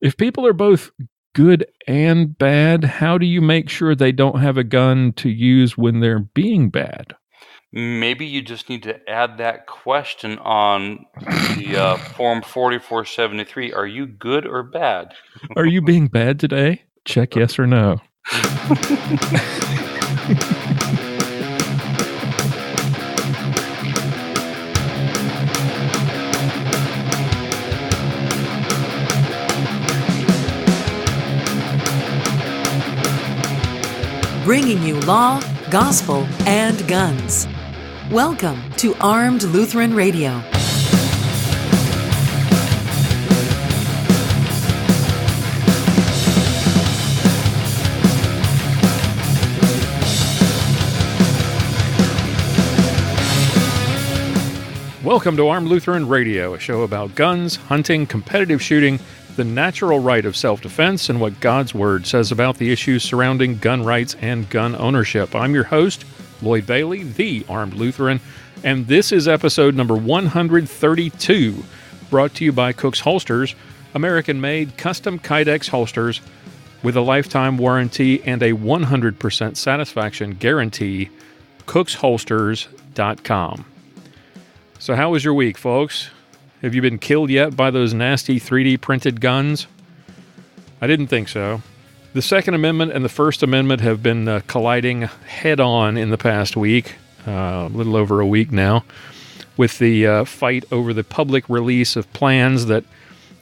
If people are both good and bad, how do you make sure they don't have a gun to use when they're being bad? Maybe you just need to add that question on the Form 4473. Are you good or bad? Are you being bad today? Check yes or no. Bringing you law, gospel, and guns. Welcome to Armed Lutheran Radio. Welcome to Armed Lutheran Radio, a show about guns, hunting, competitive shooting, the natural right of self-defense, and what God's Word says about the issues surrounding gun rights and gun ownership. I'm your host, Lloyd Bailey, the Armed Lutheran, and this is episode number 132, brought to you by Cook's Holsters, American-made custom Kydex holsters with a lifetime warranty and a 100% satisfaction guarantee, cooksholsters.com. So how was your week, folks? Have you been killed yet by those nasty 3D printed guns? I didn't think so. The Second Amendment and the First Amendment have been colliding head-on in the past week, a little over a week now, with the fight over the public release of plans that,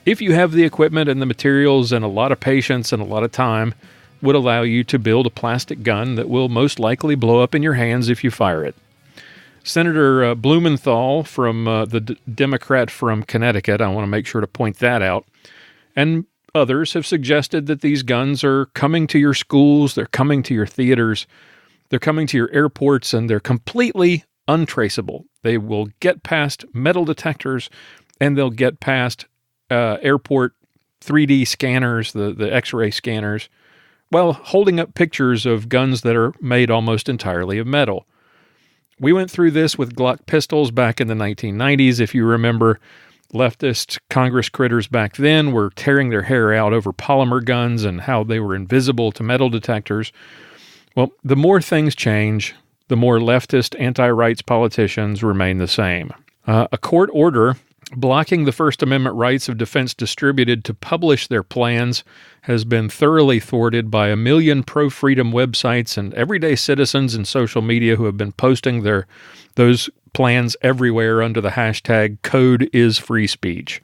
if you have the equipment and the materials and a lot of patience and a lot of time, would allow you to build a plastic gun that will most likely blow up in your hands if you fire it. Senator Blumenthal from the Democrat from Connecticut, I want to make sure to point that out, and others have suggested that these guns are coming to your schools, they're coming to your theaters, they're coming to your airports, and they're completely untraceable. They will get past metal detectors, and they'll get past airport 3D scanners, the X-ray scanners, while holding up pictures of guns that are made almost entirely of metal. We went through this with Glock pistols back in the 1990s. If you remember, leftist Congress critters back then were tearing their hair out over polymer guns and how they were invisible to metal detectors. Well, the more things change, the more leftist anti-rights politicians remain the same. A court order blocking the First Amendment rights of defense distributed to publish their plans has been thoroughly thwarted by a million pro-freedom websites and everyday citizens in social media who have been posting those plans everywhere under the hashtag #CodeIsFreeSpeech.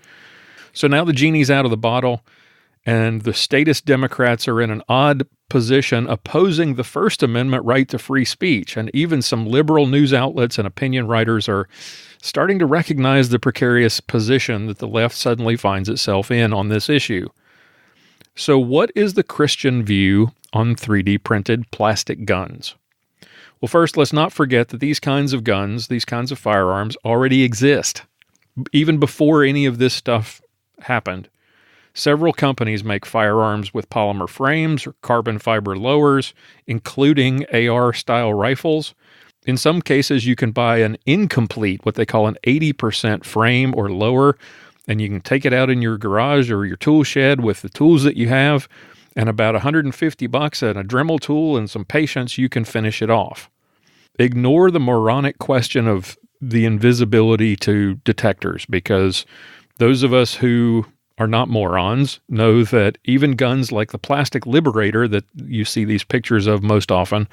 So now the genie's out of the bottle, and the statist Democrats are in an odd position opposing the First Amendment right to free speech, and even some liberal news outlets and opinion writers are starting to recognize the precarious position that the left suddenly finds itself in on this issue. So what is the Christian view on 3D printed plastic guns? Well, first, let's not forget that these kinds of guns, these kinds of firearms already exist. Even before any of this stuff happened, several companies make firearms with polymer frames or carbon fiber lowers, including AR-style rifles. In some cases, you can buy an incomplete, what they call an 80% frame or lower, and you can take it out in your garage or your tool shed with the tools that you have, and about $150 and a Dremel tool and some patience, you can finish it off. Ignore the moronic question of the invisibility to detectors, because those of us who are not morons know that even guns like the Plastic Liberator that you see these pictures of most often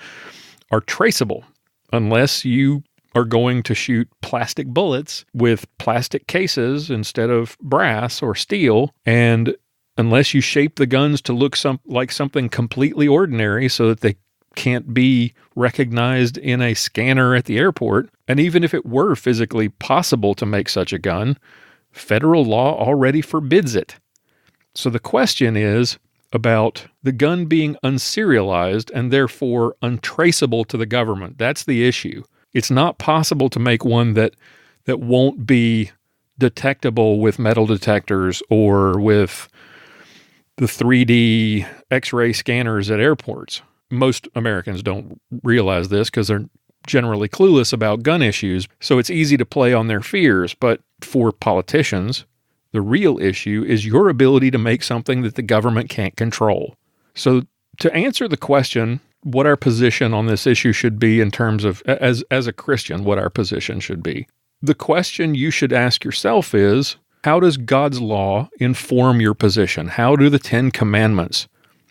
are traceable, unless you are going to shoot plastic bullets with plastic cases instead of brass or steel, and unless you shape the guns to look like something completely ordinary so that they can't be recognized in a scanner at the airport, and even if it were physically possible to make such a gun, federal law already forbids it. So the question is about the gun being unserialized and therefore untraceable to the government. That's the issue. It's not possible to make one that won't be detectable with metal detectors or with the 3D X-ray scanners at airports. Most Americans don't realize this because they're generally clueless about gun issues, so it's easy to play on their fears. But for politicians, The real issue is your ability to make something that the government can't control. So to answer the question, what our position on this issue should be in terms of, as a Christian, what our position should be, the question you should ask yourself is, how does God's law inform your position? How do the 10 Commandments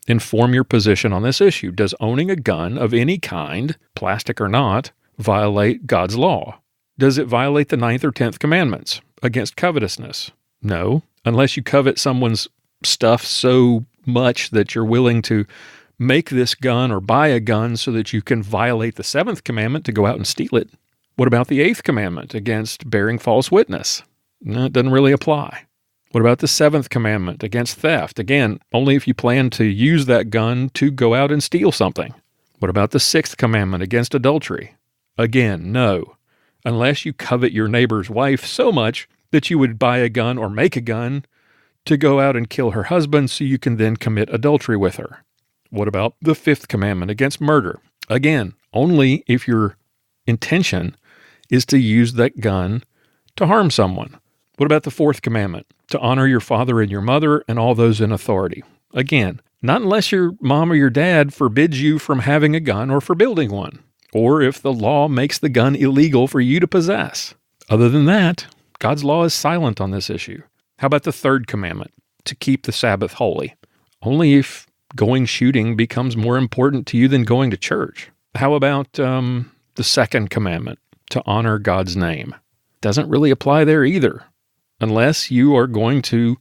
inform your position on this issue? Does owning a gun of any kind, plastic or not, violate God's law? Does it violate the 9th or 10th commandments against covetousness? No, unless you covet someone's stuff so much that you're willing to make this gun or buy a gun so that you can violate the 7th commandment to go out and steal it. What about the 8th commandment against bearing false witness? No, it doesn't really apply. What about the 7th commandment against theft? Again, only if you plan to use that gun to go out and steal something. What about the 6th commandment against adultery? Again, no, unless you covet your neighbor's wife so much that you would buy a gun or make a gun to go out and kill her husband so you can then commit adultery with her. What about the 5th commandment against murder? Again, only if your intention is to use that gun to harm someone. What about the 4th commandment? To honor your father and your mother and all those in authority. Again, not unless your mom or your dad forbids you from having a gun or for building one, or if the law makes the gun illegal for you to possess. Other than that, God's law is silent on this issue. How about the 3rd commandment? To keep the Sabbath holy. Only if going shooting becomes more important to you than going to church. How about the 2nd commandment? To honor God's name. Doesn't really apply there either, unless you are going to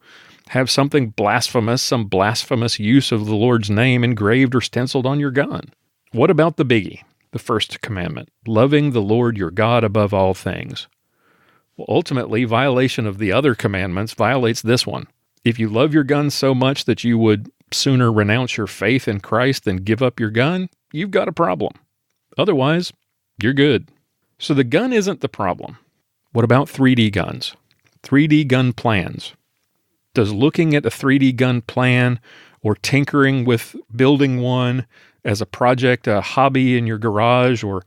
have something blasphemous, some blasphemous use of the Lord's name engraved or stenciled on your gun. What about the biggie, the 1st commandment? Loving the Lord your God above all things. Well, ultimately, violation of the other commandments violates this one. If you love your gun so much that you would sooner renounce your faith in Christ than give up your gun, you've got a problem. Otherwise, you're good. So the gun isn't the problem. What about 3D guns? 3D gun plans. Does looking at a 3D gun plan or tinkering with building one as a project, a hobby in your garage, or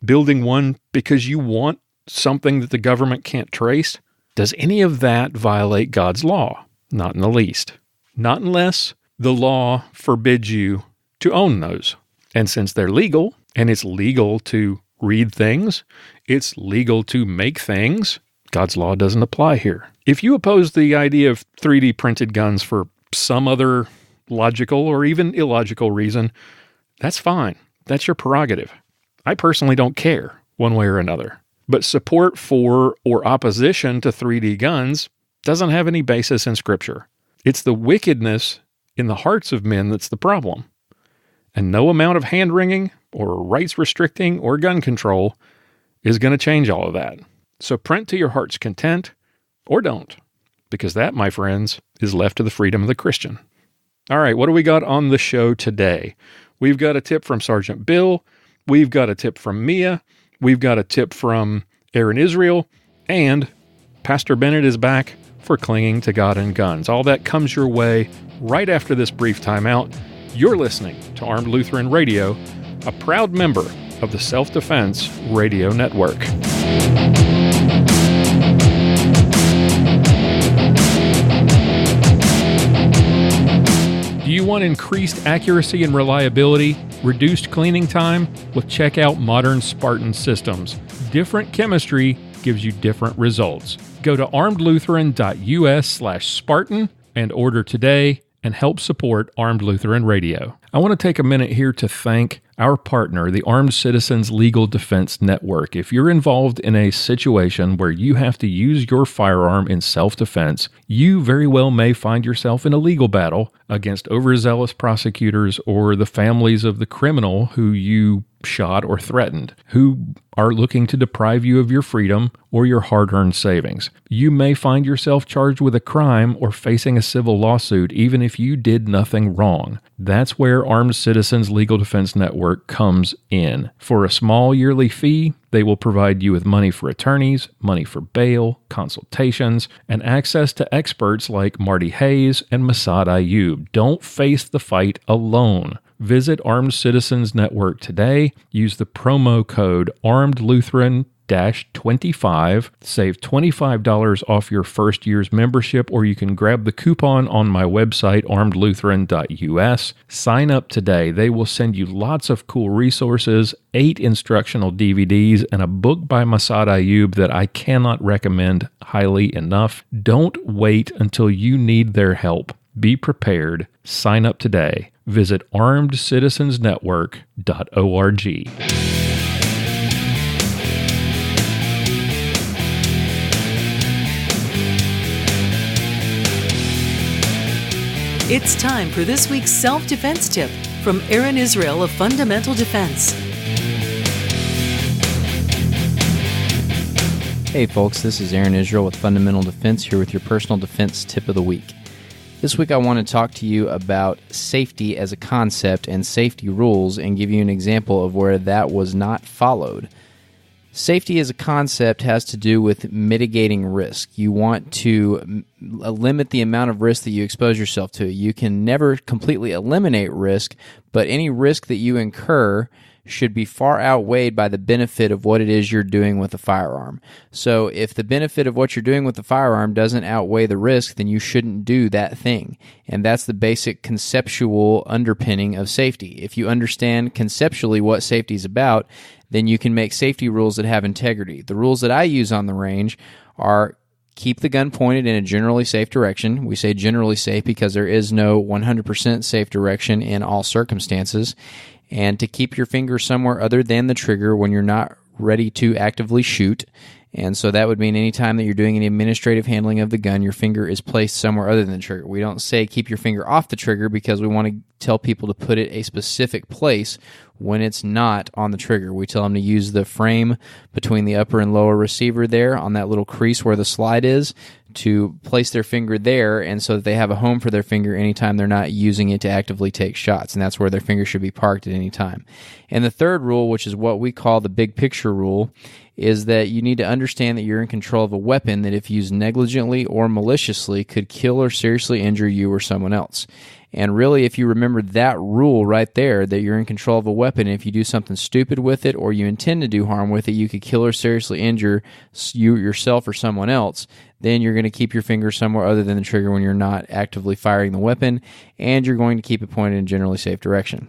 building one because you want something that the government can't trace, does any of that violate God's law? Not in the least. Not unless the law forbids you to own those. And since they're legal, and it's legal to read things, it's legal to make things, God's law doesn't apply here. If you oppose the idea of 3D printed guns for some other logical or even illogical reason, that's fine. That's your prerogative. I personally don't care one way or another. But support for or opposition to 3D guns doesn't have any basis in Scripture. It's the wickedness in the hearts of men that's the problem. And no amount of hand-wringing or rights restricting or gun control is going to change all of that. So print to your heart's content, or don't, because that, my friends, is left to the freedom of the Christian. All right, what do we got on the show today? We've got a tip from Sergeant Bill. We've got a tip from Mia. We've got a tip from Aaron Israel. And Pastor Bennett is back for Clinging to God and Guns. All that comes your way right after this brief timeout. You're listening to Armed Lutheran Radio, a proud member of the Self-Defense Radio Network. Do you want increased accuracy and reliability, reduced cleaning time? Well, check out modern Spartan systems. Different chemistry gives you different results. Go to armedlutheran.us/Spartan and order today and help support Armed Lutheran Radio. I want to take a minute here to thank our partner, the Armed Citizens Legal Defense Network. If you're involved in a situation where you have to use your firearm in self-defense, you very well may find yourself in a legal battle against overzealous prosecutors or the families of the criminal who you shot or threatened, who are looking to deprive you of your freedom or your hard-earned savings. You may find yourself charged with a crime or facing a civil lawsuit even if you did nothing wrong. That's where Armed Citizens Legal Defense Network comes in. For a small yearly fee, they will provide you with money for attorneys, money for bail, consultations, and access to experts like Marty Hayes and Masad Ayub. Don't face the fight alone. Visit Armed Citizens Network today. Use the promo code ARMEDLutheran 25. Save $25 off your first year's membership, or you can grab the coupon on my website, armedlutheran.us. Sign up today. They will send you lots of cool resources, 8 instructional DVDs, and a book by Masad Ayub that I cannot recommend highly enough. Don't wait until you need their help. Be prepared. Sign up today. Visit armedcitizensnetwork.org. It's time for this week's self-defense tip from Aaron Israel of Fundamental Defense. Hey folks, this is Aaron Israel with Fundamental Defense here with your personal defense tip of the week. This week I want to talk to you about safety as a concept and safety rules and give you an example of where that was not followed. Safety as a concept has to do with mitigating risk. You want to limit the amount of risk that you expose yourself to. You can never completely eliminate risk, but any risk that you incur should be far outweighed by the benefit of what it is you're doing with a firearm. So if the benefit of what you're doing with the firearm doesn't outweigh the risk, then you shouldn't do that thing. And that's the basic conceptual underpinning of safety. If you understand conceptually what safety is about, then you can make safety rules that have integrity. The rules that I use on the range are keep the gun pointed in a generally safe direction. We say generally safe because there is no 100% safe direction in all circumstances. And to keep your finger somewhere other than the trigger when you're not ready to actively shoot. And so that would mean any time that you're doing any administrative handling of the gun, your finger is placed somewhere other than the trigger. We don't say keep your finger off the trigger because we want to tell people to put it a specific place when it's not on the trigger. We tell them to use the frame between the upper and lower receiver there on that little crease where the slide is to place their finger there, and so that they have a home for their finger anytime they're not using it to actively take shots, and that's where their finger should be parked at any time. And the third rule, which is what we call the big picture rule, is that you need to understand that you're in control of a weapon that if used negligently or maliciously could kill or seriously injure you or someone else. And really, if you remember that rule right there, that you're in control of a weapon, and if you do something stupid with it or you intend to do harm with it, you could kill or seriously injure you yourself or someone else, then you're going to keep your finger somewhere other than the trigger when you're not actively firing the weapon, and you're going to keep it pointed in a generally safe direction.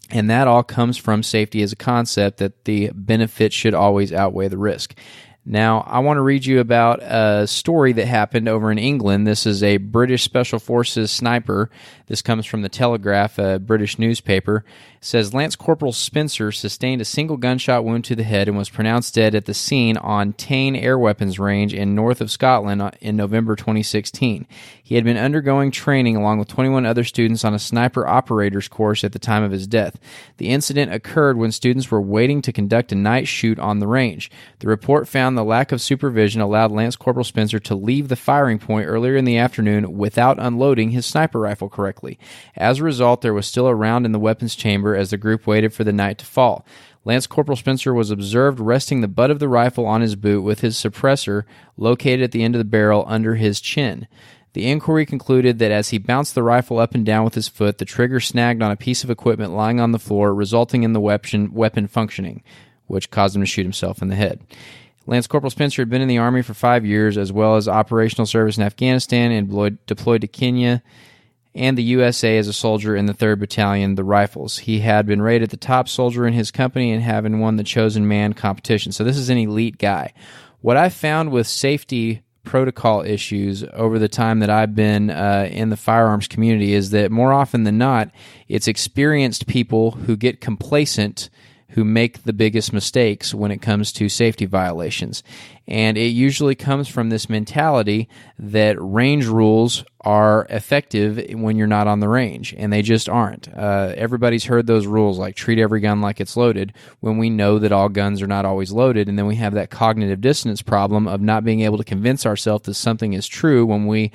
And that all comes from safety as a concept, that the benefit should always outweigh the risk. Now, I want to read you about a story that happened over in England. This is a British Special Forces sniper. This comes from the Telegraph, a British newspaper. It says, Lance Corporal Spencer sustained a single gunshot wound to the head and was pronounced dead at the scene on Tain Air Weapons Range in north of Scotland in November 2016. He had been undergoing training along with 21 other students on a sniper operator's course at the time of his death. The incident occurred when students were waiting to conduct a night shoot on the range. The report found the lack of supervision allowed Lance Corporal Spencer to leave the firing point earlier in the afternoon without unloading his sniper rifle correctly. As a result, there was still a round in the weapons chamber as the group waited for the night to fall. Lance Corporal Spencer was observed resting the butt of the rifle on his boot with his suppressor located at the end of the barrel under his chin. The inquiry concluded that as he bounced the rifle up and down with his foot, the trigger snagged on a piece of equipment lying on the floor, resulting in the weapon functioning, which caused him to shoot himself in the head. Lance Corporal Spencer had been in the Army for 5 years, as well as operational service in Afghanistan, and deployed to Kenya and the USA as a soldier in the 3rd Battalion, the Rifles. He had been rated the top soldier in his company and having won the Chosen Man competition. So this is an elite guy. What I found with safety protocol issues over the time that I've been in the firearms community is that more often than not, it's experienced people who get complacent who make the biggest mistakes when it comes to safety violations. And it usually comes from this mentality that range rules are effective when you're not on the range, and they just aren't. Everybody's heard those rules, like treat every gun like it's loaded, when we know that all guns are not always loaded, and then we have that cognitive dissonance problem of not being able to convince ourselves that something is true when we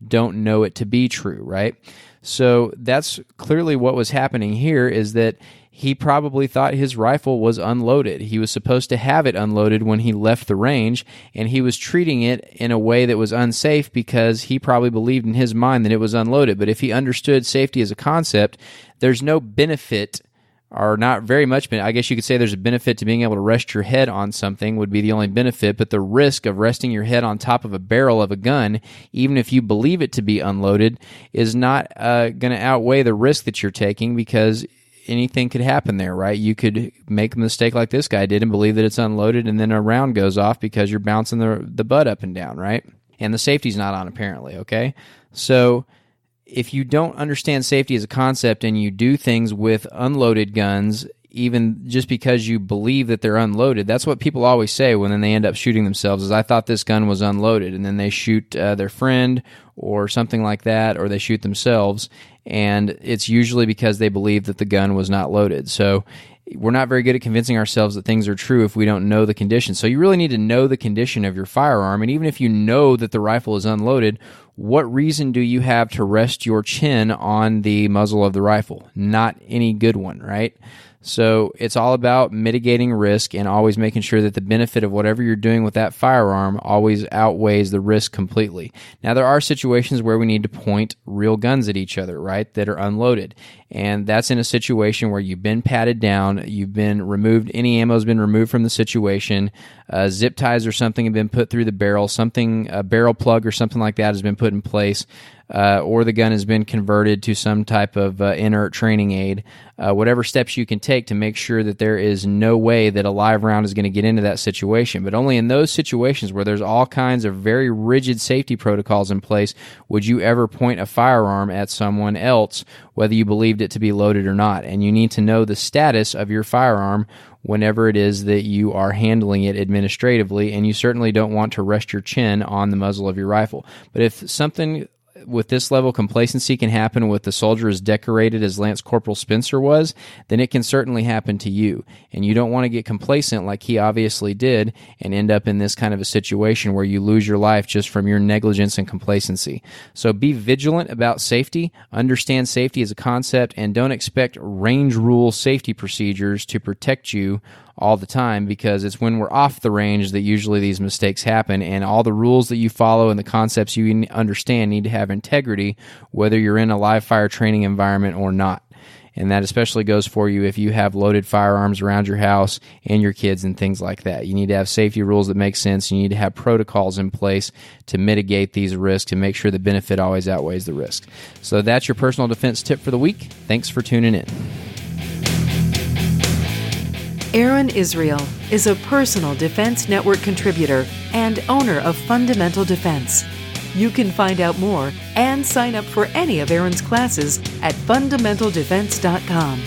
don't know it to be true, right? So that's clearly what was happening here, is that he probably thought his rifle was unloaded. He was supposed to have it unloaded when he left the range, and he was treating it in a way that was unsafe because he probably believed in his mind that it was unloaded. But if he understood safety as a concept, there's no benefit are not very much. I guess you could say there's a benefit to being able to rest your head on something would be the only benefit, but the risk of resting your head on top of a barrel of a gun, even if you believe it to be unloaded, is not going to outweigh the risk that you're taking, because anything could happen there, right? You could make a mistake like this guy did and believe that it's unloaded, and then a round goes off because you're bouncing the butt up and down, right? And the safety's not on, apparently, okay? So if you don't understand safety as a concept and you do things with unloaded guns, even just because you believe that they're unloaded, that's what people always say when then they end up shooting themselves, is I thought this gun was unloaded, and then they shoot their friend or something like that, or they shoot themselves, and it's usually because they believe that the gun was not loaded. So we're not very good at convincing ourselves that things are true if we don't know the condition. So you really need to know the condition of your firearm, and even if you know that the rifle is unloaded, what reason do you have to rest your chin on the muzzle of the rifle? Not any good one, right? So it's all about mitigating risk and always making sure that the benefit of whatever you're doing with that firearm always outweighs the risk completely. Now, there are situations where we need to point real guns at each other, right, that are unloaded. And that's in a situation where you've been patted down, you've been removed, any ammo has been removed from the situation, zip ties or something have been put through the barrel, a barrel plug or something like that has been put in place, or the gun has been converted to some type of inert training aid, whatever steps you can take to make sure that there is no way that a live round is going to get into that situation. But only in those situations where there's all kinds of very rigid safety protocols in place would you ever point a firearm at someone else, whether you believed it to be loaded or not. And you need to know the status of your firearm whenever it is that you are handling it administratively, and you certainly don't want to rest your chin on the muzzle of your rifle. But if something with this level of complacency can happen with the soldier as decorated as Lance Corporal Spencer was, then it can certainly happen to you. And you don't want to get complacent like he obviously did and end up in this kind of a situation where you lose your life just from your negligence and complacency. So be vigilant about safety, understand safety as a concept, and don't expect range rule safety procedures to protect you all the time, because it's when we're off the range that usually these mistakes happen, and all the rules that you follow and the concepts you understand need to have integrity whether you're in a live fire training environment or not. And that especially goes for you if you have loaded firearms around your house and your kids and things like that. You need to have safety rules that make sense. You need to have protocols in place to mitigate these risks and make sure the benefit always outweighs the risk. So that's your personal defense tip for the week. Thanks for tuning in. Aaron Israel is a Personal Defense Network contributor and owner of Fundamental Defense. You can find out more and sign up for any of Aaron's classes at fundamentaldefense.com.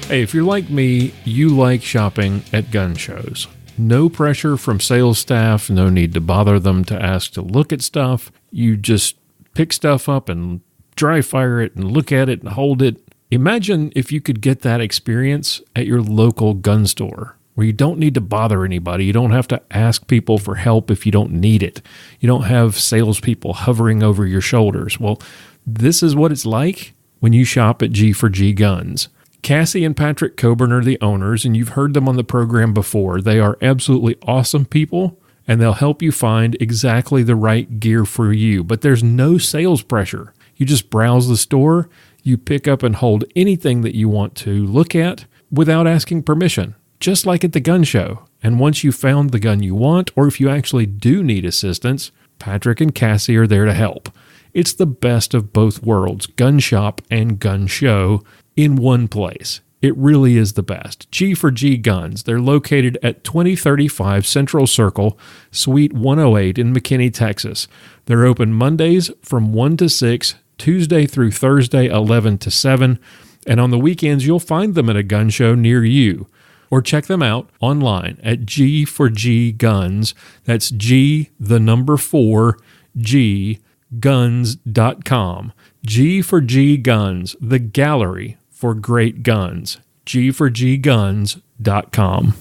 Hey, if you're like me, you like shopping at gun shows. No pressure from sales staff, no need to bother them to ask to look at stuff. You just pick stuff up and dry fire it and look at it and hold it. Imagine if you could get that experience at your local gun store, where you don't need to bother anybody. You don't have to ask people for help if you don't need it. You don't have salespeople hovering over your shoulders. Well, this is what it's like when you shop at G4G Guns. Cassie and Patrick Coburn are the owners, and you've heard them on the program before. They are absolutely awesome people, and they'll help you find exactly the right gear for you. But there's no sales pressure. You just browse the store, you pick up and hold anything that you want to look at without asking permission, just like at the gun show. And once you've found the gun you want, or if you actually do need assistance, Patrick and Cassie are there to help. It's the best of both worlds, gun shop and gun show, in one place. It really is the best. G4G Guns. They're located at 2035 Central Circle, Suite 108 in McKinney, Texas. They're open Mondays from 1 to 6, Tuesday through Thursday 11 to 7, and on the weekends you'll find them at a gun show near you. Or check them out online at G4G Guns. That's G, the number 4, G, guns.com. G4G Guns, the gallery for great guns. G4GGuns.com.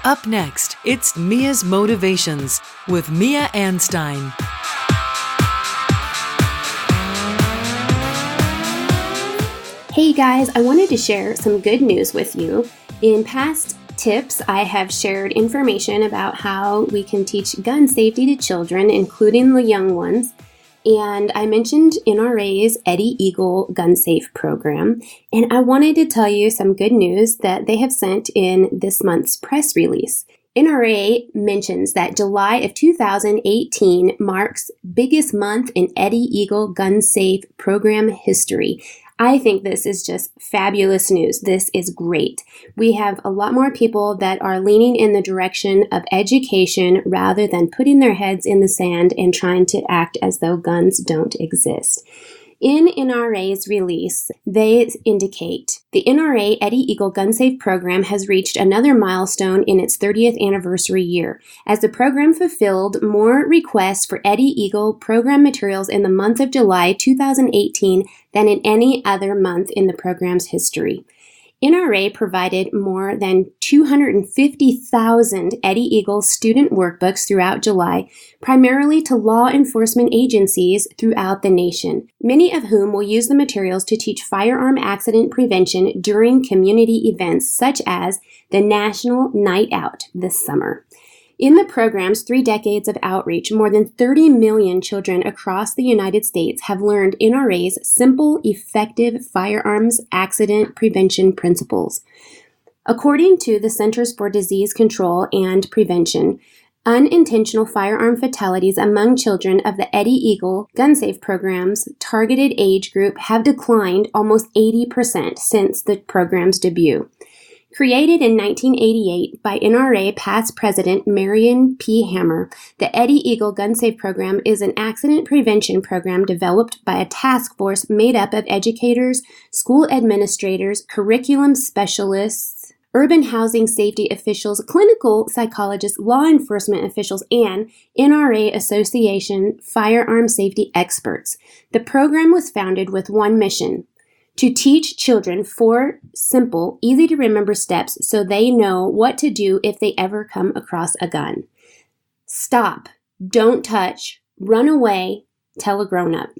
Up next, it's Mia's Motivations with Mia Anstein. Hey guys, I wanted to share some good news with you. In past tips, I have shared information about how we can teach gun safety to children, including the young ones. And I mentioned NRA's Eddie Eagle Gun Safe program, and I wanted to tell you some good news that they have sent in this month's press release. NRA mentions that July of 2018 marks biggest month in Eddie Eagle Gun Safe program history. I think this is just fabulous news. This is great. We have a lot more people that are leaning in the direction of education rather than putting their heads in the sand and trying to act as though guns don't exist. In NRA's release, they indicate the NRA Eddie Eagle Gun Safe program has reached another milestone in its 30th anniversary year, as the program fulfilled more requests for Eddie Eagle program materials in the month of July 2018 than in any other month in the program's history. NRA provided more than 250,000 Eddie Eagle student workbooks throughout July, primarily to law enforcement agencies throughout the nation, many of whom will use the materials to teach firearm accident prevention during community events such as the National Night Out this summer. In the program's 3 decades of outreach, more than 30 million children across the United States have learned NRA's simple, effective firearms accident prevention principles. According to the Centers for Disease Control and Prevention, unintentional firearm fatalities among children of the Eddie Eagle Gun Safe program's targeted age group have declined almost 80% since the program's debut. Created in 1988 by NRA past president Marion P. Hammer, the Eddie Eagle Gun Safe program is an accident prevention program developed by a task force made up of educators, school administrators, curriculum specialists, urban housing safety officials, clinical psychologists, law enforcement officials, and NRA Association firearm safety experts. The program was founded with one mission: to teach children 4 simple, easy-to-remember steps so they know what to do if they ever come across a gun. Stop, don't touch, run away, tell a grown-up.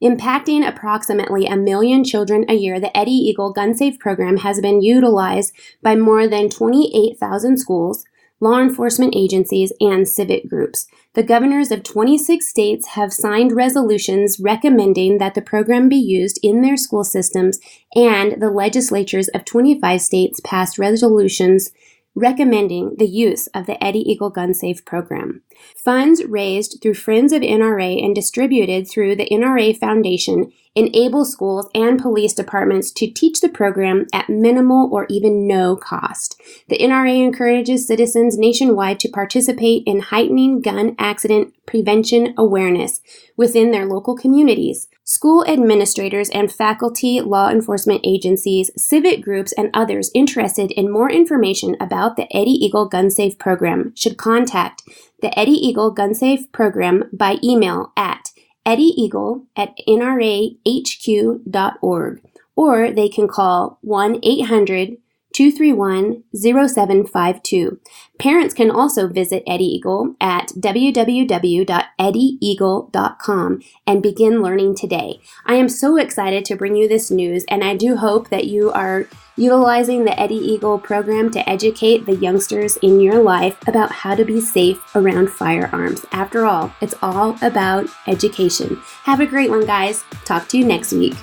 Impacting approximately 1 million children a year, the Eddie Eagle Gun Safe program has been utilized by more than 28,000 schools, law enforcement agencies, and civic groups. The governors of 26 states have signed resolutions recommending that the program be used in their school systems, and the legislatures of 25 states passed resolutions recommending the use of the Eddie Eagle Gun Safe program. Funds raised through Friends of NRA and distributed through the NRA Foundation enable schools and police departments to teach the program at minimal or even no cost. The NRA encourages citizens nationwide to participate in heightening gun accident prevention awareness within their local communities. School administrators and faculty, law enforcement agencies, civic groups, and others interested in more information about the Eddie Eagle Gun Safe program should contact the Eddie Eagle Gun Safe program by email at eddieeagle@nrahq.org, or they can call 1-800-231-0752. Parents can also visit Eddie Eagle at www.eddieeagle.com and begin learning today. I am so excited to bring you this news, and I do hope that you are utilizing the Eddie Eagle program to educate the youngsters in your life about how to be safe around firearms. After all, it's all about education. Have a great one, guys. Talk to you next week.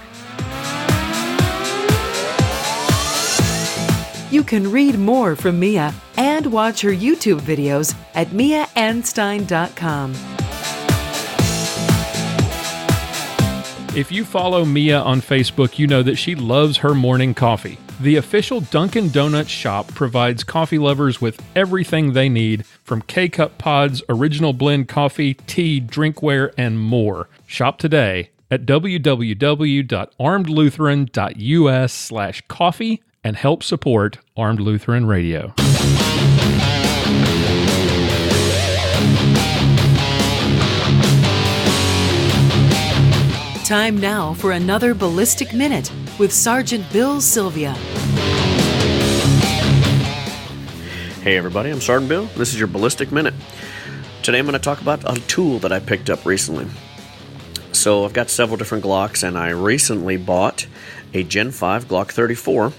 You can read more from Mia and watch her YouTube videos at miaanstein.com. If you follow Mia on Facebook, you know that she loves her morning coffee. The official Dunkin' Donuts shop provides coffee lovers with everything they need, from K-Cup pods, original blend coffee, tea, drinkware, and more. Shop today at www.armedlutheran.us/coffee and help support Armed Lutheran Radio. Time now for another Ballistic Minute with Sergeant Bill Sylvia. Hey everybody, I'm Sergeant Bill. This is your Ballistic Minute. Today I'm going to talk about a tool that I picked up recently. So I've got several different Glocks, and I recently bought a Gen 5 Glock 34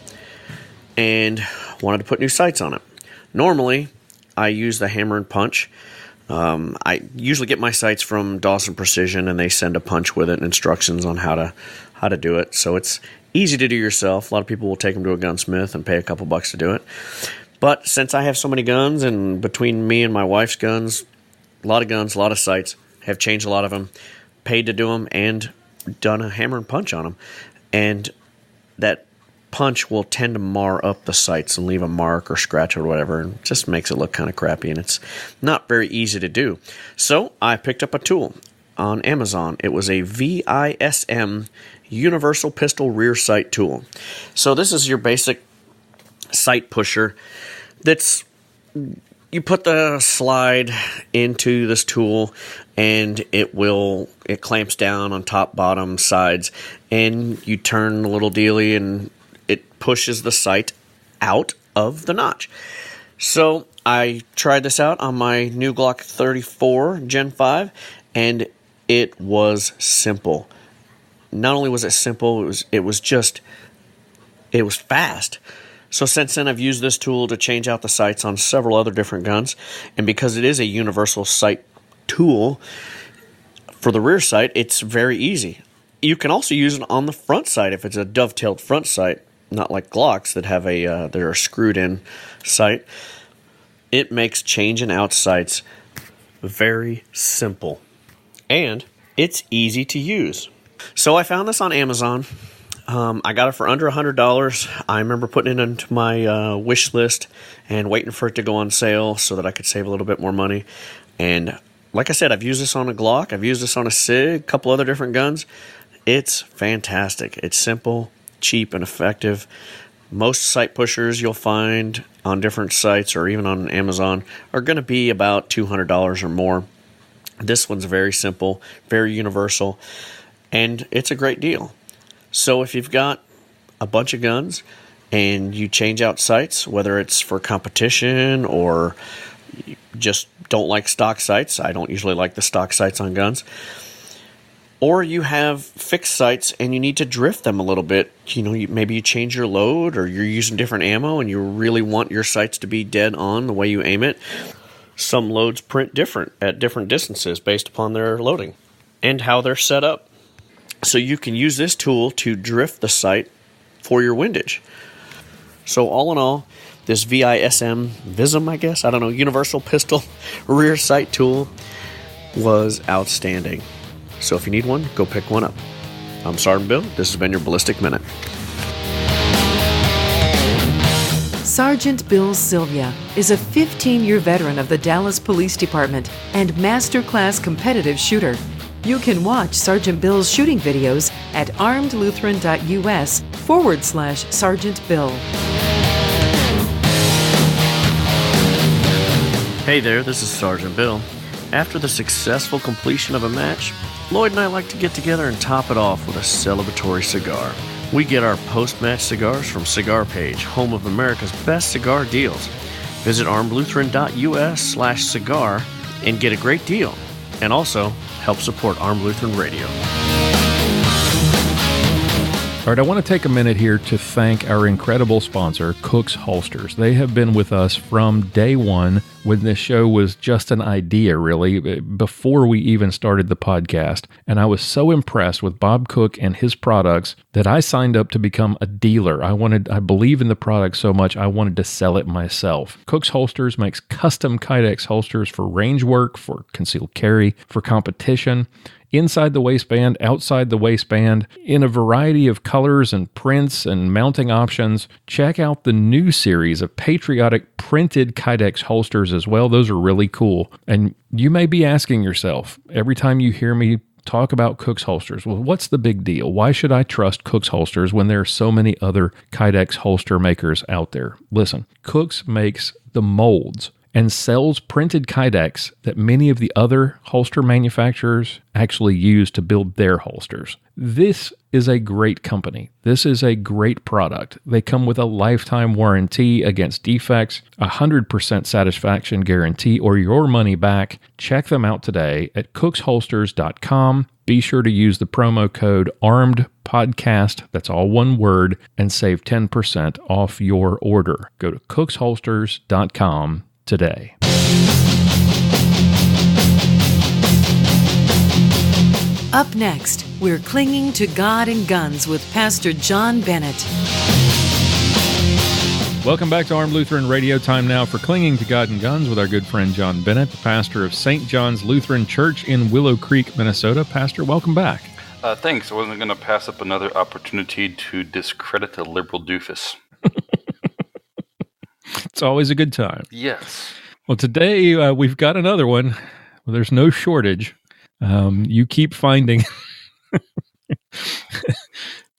and wanted to put new sights on it. Normally, I use the hammer and punch I usually get my sights from Dawson Precision, and they send a punch with it and instructions on how to do it. So it's easy to do yourself. A lot of people will take them to a gunsmith and pay a couple bucks to do it. But since I have so many guns, and between me and my wife's guns, a lot of sights, have changed a lot of them, paid to do them, and done a hammer and punch on them. And that punch will tend to mar up the sights and leave a mark or scratch or whatever, and just makes it look kind of crappy, and it's not very easy to do. So I picked up a tool on Amazon. It was a VISM Universal Pistol Rear Sight Tool. So this is your basic sight pusher. You put the slide into this tool, and it clamps down on top, bottom, sides, and you turn the little dealie, and it pushes the sight out of the notch. So I tried this out on my new Glock 34 Gen 5, and it was simple. Not only was it simple, it was fast. So since then, I've used this tool to change out the sights on several other different guns, and because it is a universal sight tool for the rear sight, it's very easy. You can also use it on the front sight if it's a dovetailed front sight, not like Glocks that have they're a screwed-in sight. It makes changing out sights very simple, and it's easy to use. So I found this on Amazon. I got it for under $100. I remember putting it into my wish list and waiting for it to go on sale so that I could save a little bit more money. And like I said, I've used this on a Glock. I've used this on a SIG, a couple other different guns. It's fantastic. It's simple, cheap, and effective. Most sight pushers you'll find on different sites or even on Amazon are going to be about $200 or more. This one's very simple, very universal, and it's a great deal. So if you've got a bunch of guns and you change out sights, whether it's for competition or you just don't like stock sights — I don't usually like the stock sights on guns — or you have fixed sights and you need to drift them a little bit, maybe you change your load or you're using different ammo and you really want your sights to be dead on the way you aim it. Some loads print different at different distances based upon their loading and how they're set up. So you can use this tool to drift the sight for your windage. So all in all, this VISM, Universal Pistol Rear Sight Tool was outstanding. So if you need one, go pick one up. I'm Sergeant Bill. This has been your Ballistic Minute. Sergeant Bill Sylvia is a 15-year veteran of the Dallas Police Department and masterclass competitive shooter. You can watch Sergeant Bill's shooting videos at armedlutheran.us/Sergeant Bill. Hey there, this is Sergeant Bill. After the successful completion of a match, Lloyd and I like to get together and top it off with a celebratory cigar. We get our post-match cigars from Cigar Page, home of America's best cigar deals. Visit armedlutheran.us/cigar and get a great deal. And also, help support Armed Lutheran Radio. All right, I want to take a minute here to thank our incredible sponsor, Cook's Holsters. They have been with us from day one when this show was just an idea, really, before we even started the podcast. And I was so impressed with Bob Cook and his products that I signed up to become a dealer. I believe in the product so much, I wanted to sell it myself. Cook's Holsters makes custom Kydex holsters for range work, for concealed carry, for competition, inside the waistband, outside the waistband, in a variety of colors and prints and mounting options. Check out the new series of patriotic printed Kydex holsters as well. Those are really cool. And you may be asking yourself, every time you hear me talk about Cook's Holsters, well, what's the big deal? Why should I trust Cook's Holsters when there are so many other Kydex holster makers out there? Listen, Cook's makes the molds and sells printed Kydex that many of the other holster manufacturers actually use to build their holsters. This is a great company. This is a great product. They come with a lifetime warranty against defects, 100% satisfaction guarantee, or your money back. Check them out today at cooksholsters.com. Be sure to use the promo code ARMEDPODCAST, that's all one word, and save 10% off your order. Go to cooksholsters.com today. Up next, we're clinging to God and Guns with Pastor John Bennett. Welcome back to Armed Lutheran Radio. Time now for Clinging to God and Guns with our good friend John Bennett, the pastor of St. John's Lutheran Church in Willow Creek, Minnesota. Pastor, welcome back. Thanks. I wasn't going to pass up another opportunity to discredit a liberal doofus. It's always a good time. Yes. Well, today we've got another one. Well, there's no shortage. You keep finding...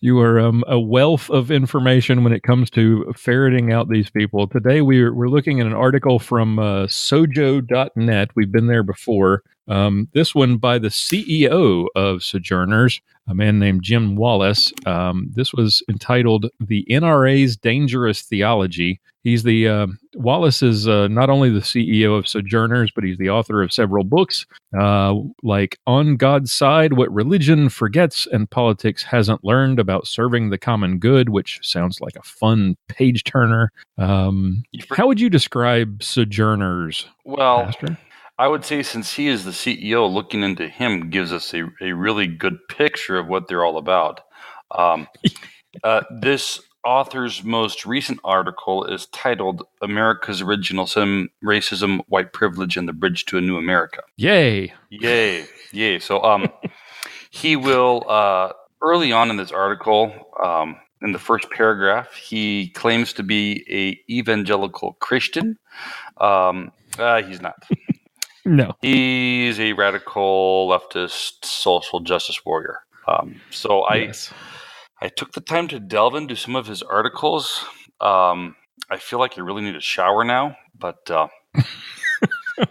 You are a wealth of information when it comes to ferreting out these people. Today, we're looking at an article from sojo.net. We've been there before. This one by the CEO of Sojourners, a man named Jim Wallace. This was entitled "The NRA's Dangerous Theology." He's Wallace is not only the CEO of Sojourners, but he's the author of several books, like On God's Side, What Religion Forgets and Politics Hasn't Learned About Serving the Common Good, which sounds like a fun page-turner. How would you describe Sojourners, Well, Pastor? I would say since he is the CEO, looking into him gives us a really good picture of what they're all about. This author's most recent article is titled America's Original Sin, Racism, White Privilege, and the Bridge to a New America. Yay. Yay. Yay. So he will, early on in this article, in the first paragraph, he claims to be a evangelical Christian. He's not. No. He's a radical leftist social justice warrior. Yes. I took the time to delve into some of his articles. I feel like I really need a shower now, but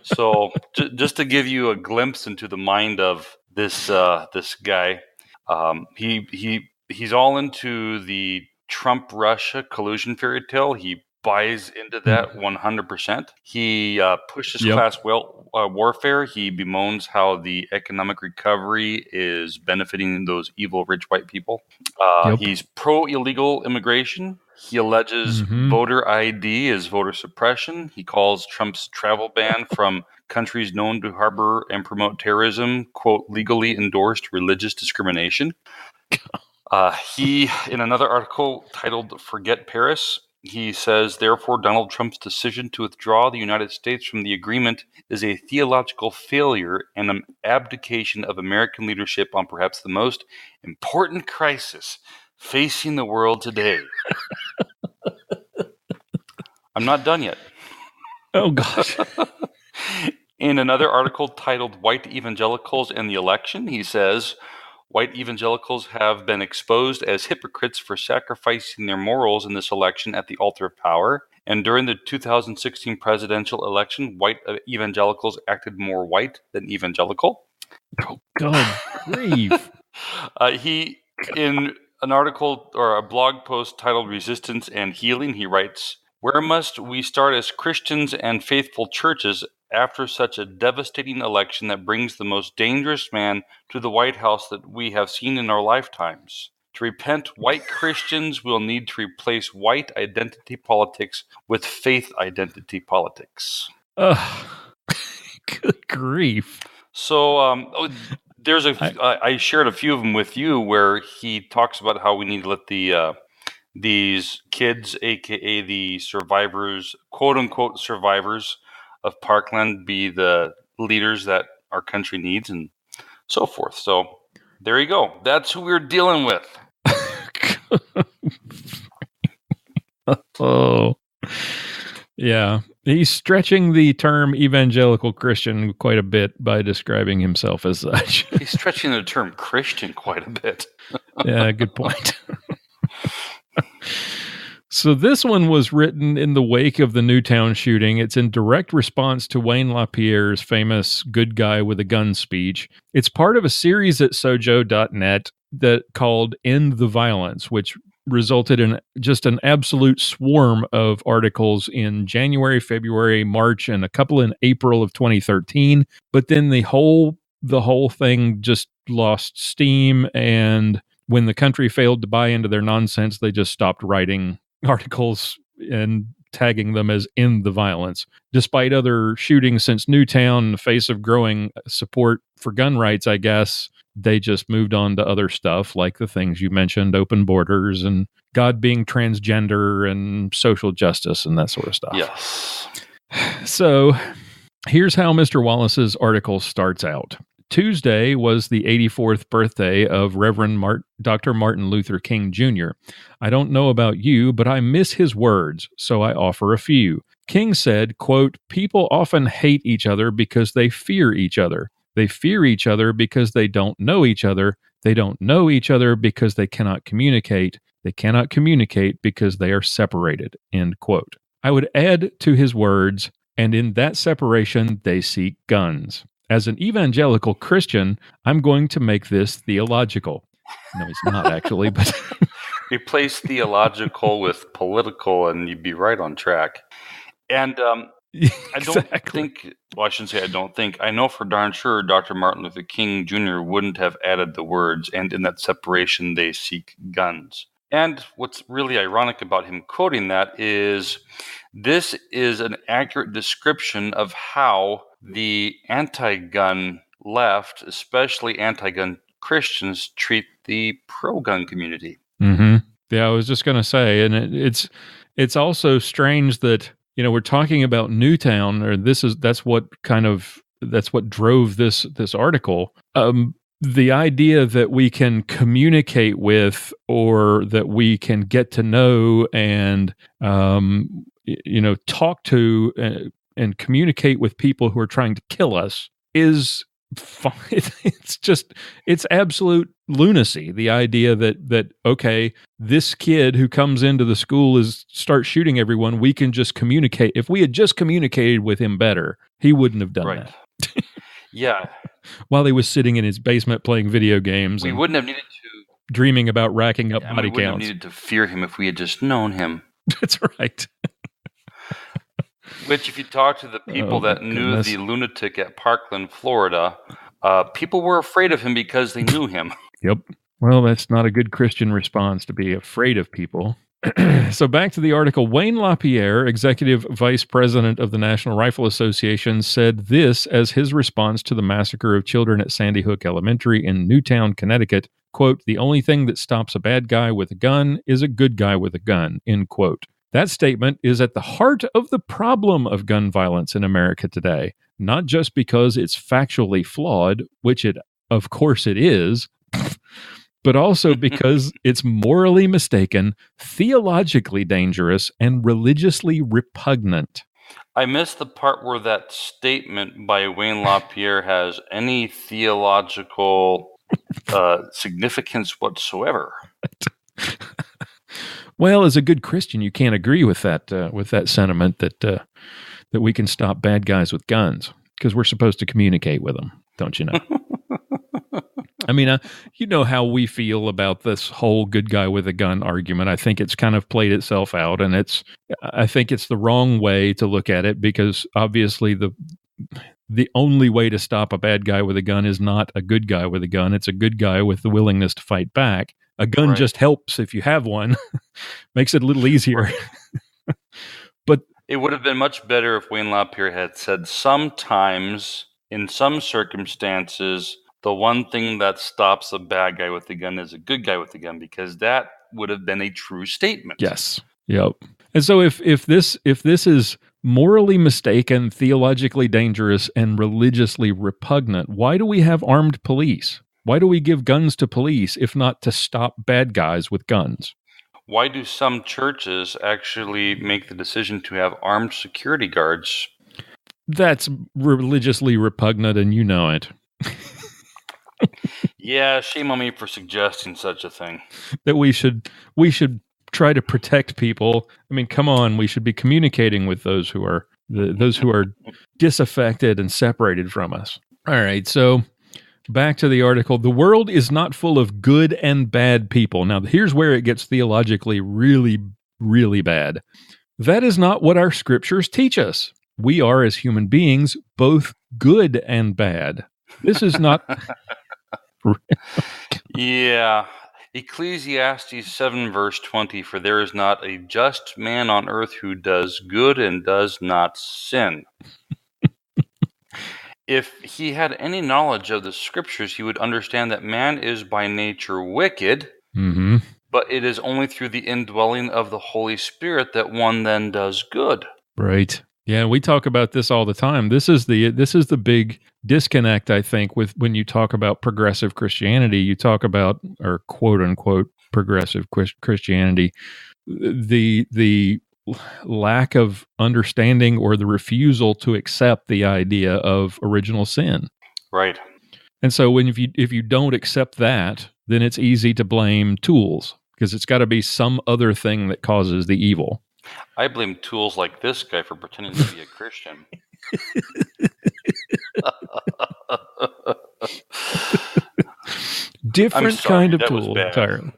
so just to give you a glimpse into the mind of this guy, he's all into the Trump-Russia collusion fairy tale. He buys into that 100%. He pushes class warfare. He bemoans how the economic recovery is benefiting those evil rich white people. He's pro-illegal immigration. He alleges voter ID is voter suppression. He calls Trump's travel ban from countries known to harbor and promote terrorism, quote, legally endorsed religious discrimination. He, in another article titled Forget Paris, he says, therefore, Donald Trump's decision to withdraw the United States from the agreement is a theological failure and an abdication of American leadership on perhaps the most important crisis facing the world today. I'm not done yet. Oh, gosh. In another article titled White Evangelicals and the Election, he says, white evangelicals have been exposed as hypocrites for sacrificing their morals in this election at the altar of power. And during the 2016 presidential election, white evangelicals acted more white than evangelical. Oh, God, grief. He, in an article or a blog post titled Resistance and Healing, he writes, where must we start as Christians and faithful churches after such a devastating election that brings the most dangerous man to the White House that we have seen in our lifetimes? To repent, white Christians will need to replace white identity politics with faith identity politics. Good grief. So I shared a few of them with you where he talks about how we need to let these kids, aka the survivors, quote unquote survivors of Parkland, be the leaders that our country needs and so forth. So there you go. That's who we're dealing with. Oh, yeah. He's stretching the term evangelical Christian quite a bit by describing himself as such. He's stretching the term Christian quite a bit. Yeah, good point. So this one was written in the wake of the Newtown shooting. It's in direct response to Wayne LaPierre's famous good guy with a gun speech. It's part of a series at sojo.net that called End the Violence, which resulted in just an absolute swarm of articles in January, February, March, and a couple in April of 2013. But then the whole thing just lost steam, and when the country failed to buy into their nonsense, they just stopped writing articles and tagging them as End the Violence. Despite other shootings since Newtown, in the face of growing support for gun rights, I guess, they just moved on to other stuff like the things you mentioned, open borders and God being transgender and social justice and that sort of stuff. Yes. So here's how Mr. Wallace's article starts out. Tuesday was the 84th birthday of Reverend Dr. Martin Luther King Jr. I don't know about you, but I miss his words, so I offer a few. King said, quote, people often hate each other because they fear each other. They fear each other because they don't know each other. They don't know each other because they cannot communicate. They cannot communicate because they are separated, end quote. I would add to his words, and in that separation, they seek guns. As an evangelical Christian, I'm going to make this theological. No, he's not actually, but... Replace theological with political, and you'd be right on track. And I don't think, well, I shouldn't say I don't think, I know for darn sure Dr. Martin Luther King Jr. wouldn't have added the words, and in that separation, they seek guns. And what's really ironic about him quoting that is this is an accurate description of how the anti-gun left, especially anti-gun Christians, treat the pro-gun community. Mm-hmm. Yeah, I was just going to say, and it's also strange that, you know, we're talking about Newtown, or that's what drove this article. The idea that we can communicate with, or that we can get to know and talk to and communicate with people who are trying to kill us is fine. It's absolute lunacy. The idea that okay, this kid who comes into the school starts shooting everyone, we can just communicate. If we had just communicated with him better, he wouldn't have done that. Yeah. While he was sitting in his basement playing video games, we wouldn't have needed to dreaming about racking up body counts. We wouldn't have needed to fear him if we had just known him. That's right. Which, if you talk to the people that knew the lunatic at Parkland, Florida, people were afraid of him because they knew him. Yep. Well, that's not a good Christian response, to be afraid of people. So back to the article. Wayne LaPierre, Executive Vice President of the National Rifle Association, said this as his response to the massacre of children at Sandy Hook Elementary in Newtown, Connecticut. Quote, the only thing that stops a bad guy with a gun is a good guy with a gun, end quote. That statement is at the heart of the problem of gun violence in America today, not just because it's factually flawed, which of course it is, but also because it's morally mistaken, theologically dangerous, and religiously repugnant. I missed the part where that statement by Wayne LaPierre has any theological significance whatsoever. Well, as a good Christian, you can't agree with that sentiment that we can stop bad guys with guns, because we're supposed to communicate with them, don't you know? I mean, you know how we feel about this whole good guy with a gun argument. I think it's kind of played itself out, and I think it's the wrong way to look at it, because obviously the only way to stop a bad guy with a gun is not a good guy with a gun. It's a good guy with the willingness to fight back. A gun just helps if you have one, makes it a little easier. But it would have been much better if Wayne LaPierre had said sometimes, in some circumstances, the one thing that stops a bad guy with a gun is a good guy with a gun, because that would have been a true statement. Yes. Yep. And so if this is morally mistaken, theologically dangerous, and religiously repugnant, why do we have armed police? Why do we give guns to police if not to stop bad guys with guns? Why do some churches actually make the decision to have armed security guards? That's religiously repugnant, and you know it. Yeah, shame on me for suggesting such a thing. That we should try to protect people. I mean, come on, we should be communicating with those who are disaffected and separated from us. All right, so back to the article. The world is not full of good and bad people. Now, here's where it gets theologically really, really bad. That is not what our scriptures teach us. We are, as human beings, both good and bad. This is not... Yeah. Ecclesiastes 7 verse 20, for there is not a just man on earth who does good and does not sin. if he had any knowledge of the scriptures, he would understand that man is by nature wicked, but it is only through the indwelling of the Holy Spirit that one then does good. Right. Yeah, we talk about this all the time. This is the big disconnect, I think, with when you talk about progressive Christianity. You talk about, or quote unquote progressive Christianity, the lack of understanding or the refusal to accept the idea of original sin. Right. And so if you don't accept that, then it's easy to blame tools, because it's got to be some other thing that causes the evil. I blame tools like this guy for pretending to be a Christian. Different kind of tool entirely.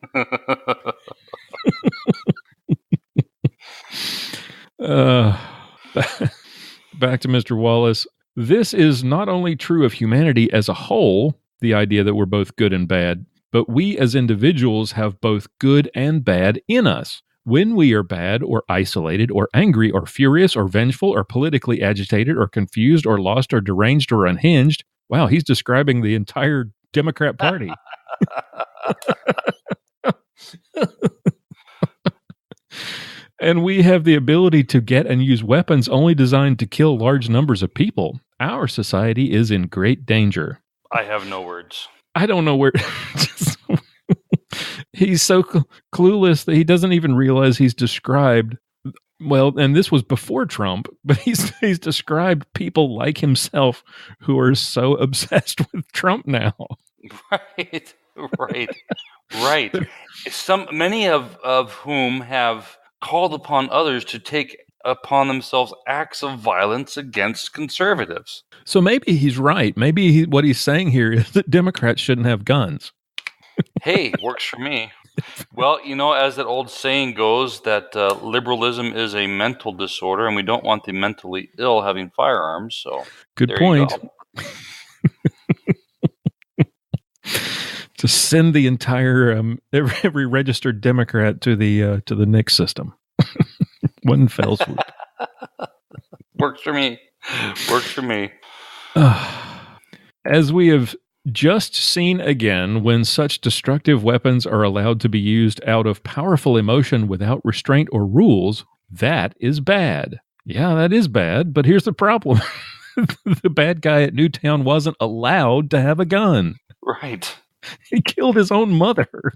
Back to Mr. Wallace. This is not only true of humanity as a whole, the idea that we're both good and bad, but we as individuals have both good and bad in us. When we are bad or isolated or angry or furious or vengeful or politically agitated or confused or lost or deranged or unhinged, wow, he's describing the entire Democrat Party. And we have the ability to get and use weapons only designed to kill large numbers of people. Our society is in great danger. I have no words. I don't know where... He's so clueless that he doesn't even realize he's described... Well, and this was before Trump, but he's described people like himself who are so obsessed with Trump now. Right. Many of whom have called upon others to take upon themselves acts of violence against conservatives. So maybe he's right. Maybe what he's saying here is that Democrats shouldn't have guns. Hey, works for me. Well, as that old saying goes, that liberalism is a mental disorder, and we don't want the mentally ill having firearms. So, good point. To send the entire every registered Democrat to the NICS system, one fell swoop. Works for me. As we have just seen again, when such destructive weapons are allowed to be used out of powerful emotion without restraint or rules, that is bad. Yeah, that is bad, but here's the problem. The bad guy at Newtown wasn't allowed to have a gun. Right. He killed his own mother.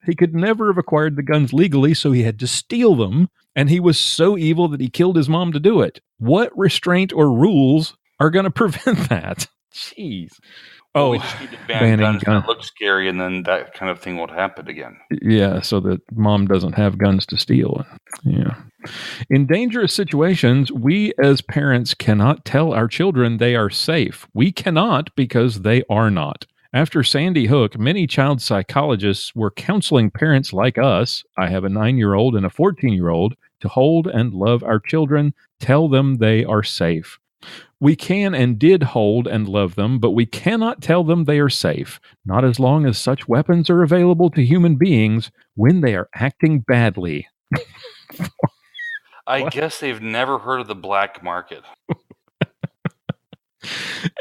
He could never have acquired the guns legally, so he had to steal them, and he was so evil that he killed his mom to do it. What restraint or rules are going to prevent that? Jeez. Well, we just need to ban guns that look scary, and then that kind of thing won't happen again. Yeah, so that mom doesn't have guns to steal. Yeah. In dangerous situations, we as parents cannot tell our children they are safe. We cannot because they are not. After Sandy Hook, many child psychologists were counseling parents like us, I have a 9-year-old and a 14-year-old, to hold and love our children, tell them they are safe. We can and did hold and love them, but we cannot tell them they are safe, not as long as such weapons are available to human beings when they are acting badly. I guess they've never heard of the black market.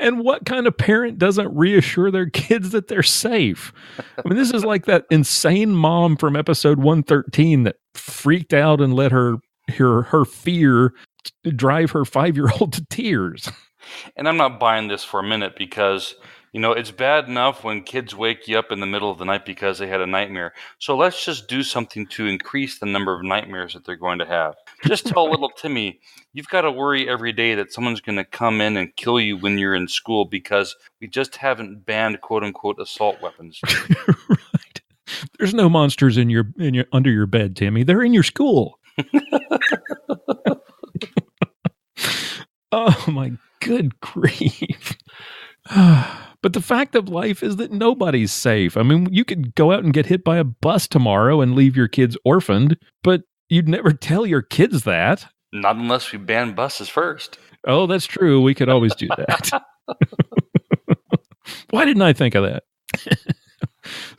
And what kind of parent doesn't reassure their kids that they're safe? I mean, this is like that insane mom from episode 113 that freaked out and let her fear drive her 5-year-old to tears. And I'm not buying this for a minute because, it's bad enough when kids wake you up in the middle of the night because they had a nightmare. So let's just do something to increase the number of nightmares that they're going to have. Just tell little Timmy, you've got to worry every day that someone's going to come in and kill you when you're in school because we just haven't banned quote unquote assault weapons. Right. There's no monsters in your under your bed, Timmy. They're in your school. Oh my good grief. But the fact of life is that nobody's safe. I mean, you could go out and get hit by a bus tomorrow and leave your kids orphaned, but you'd never tell your kids that. Not unless we ban buses first. Oh, that's true. We could always do that. Why didn't I think of that?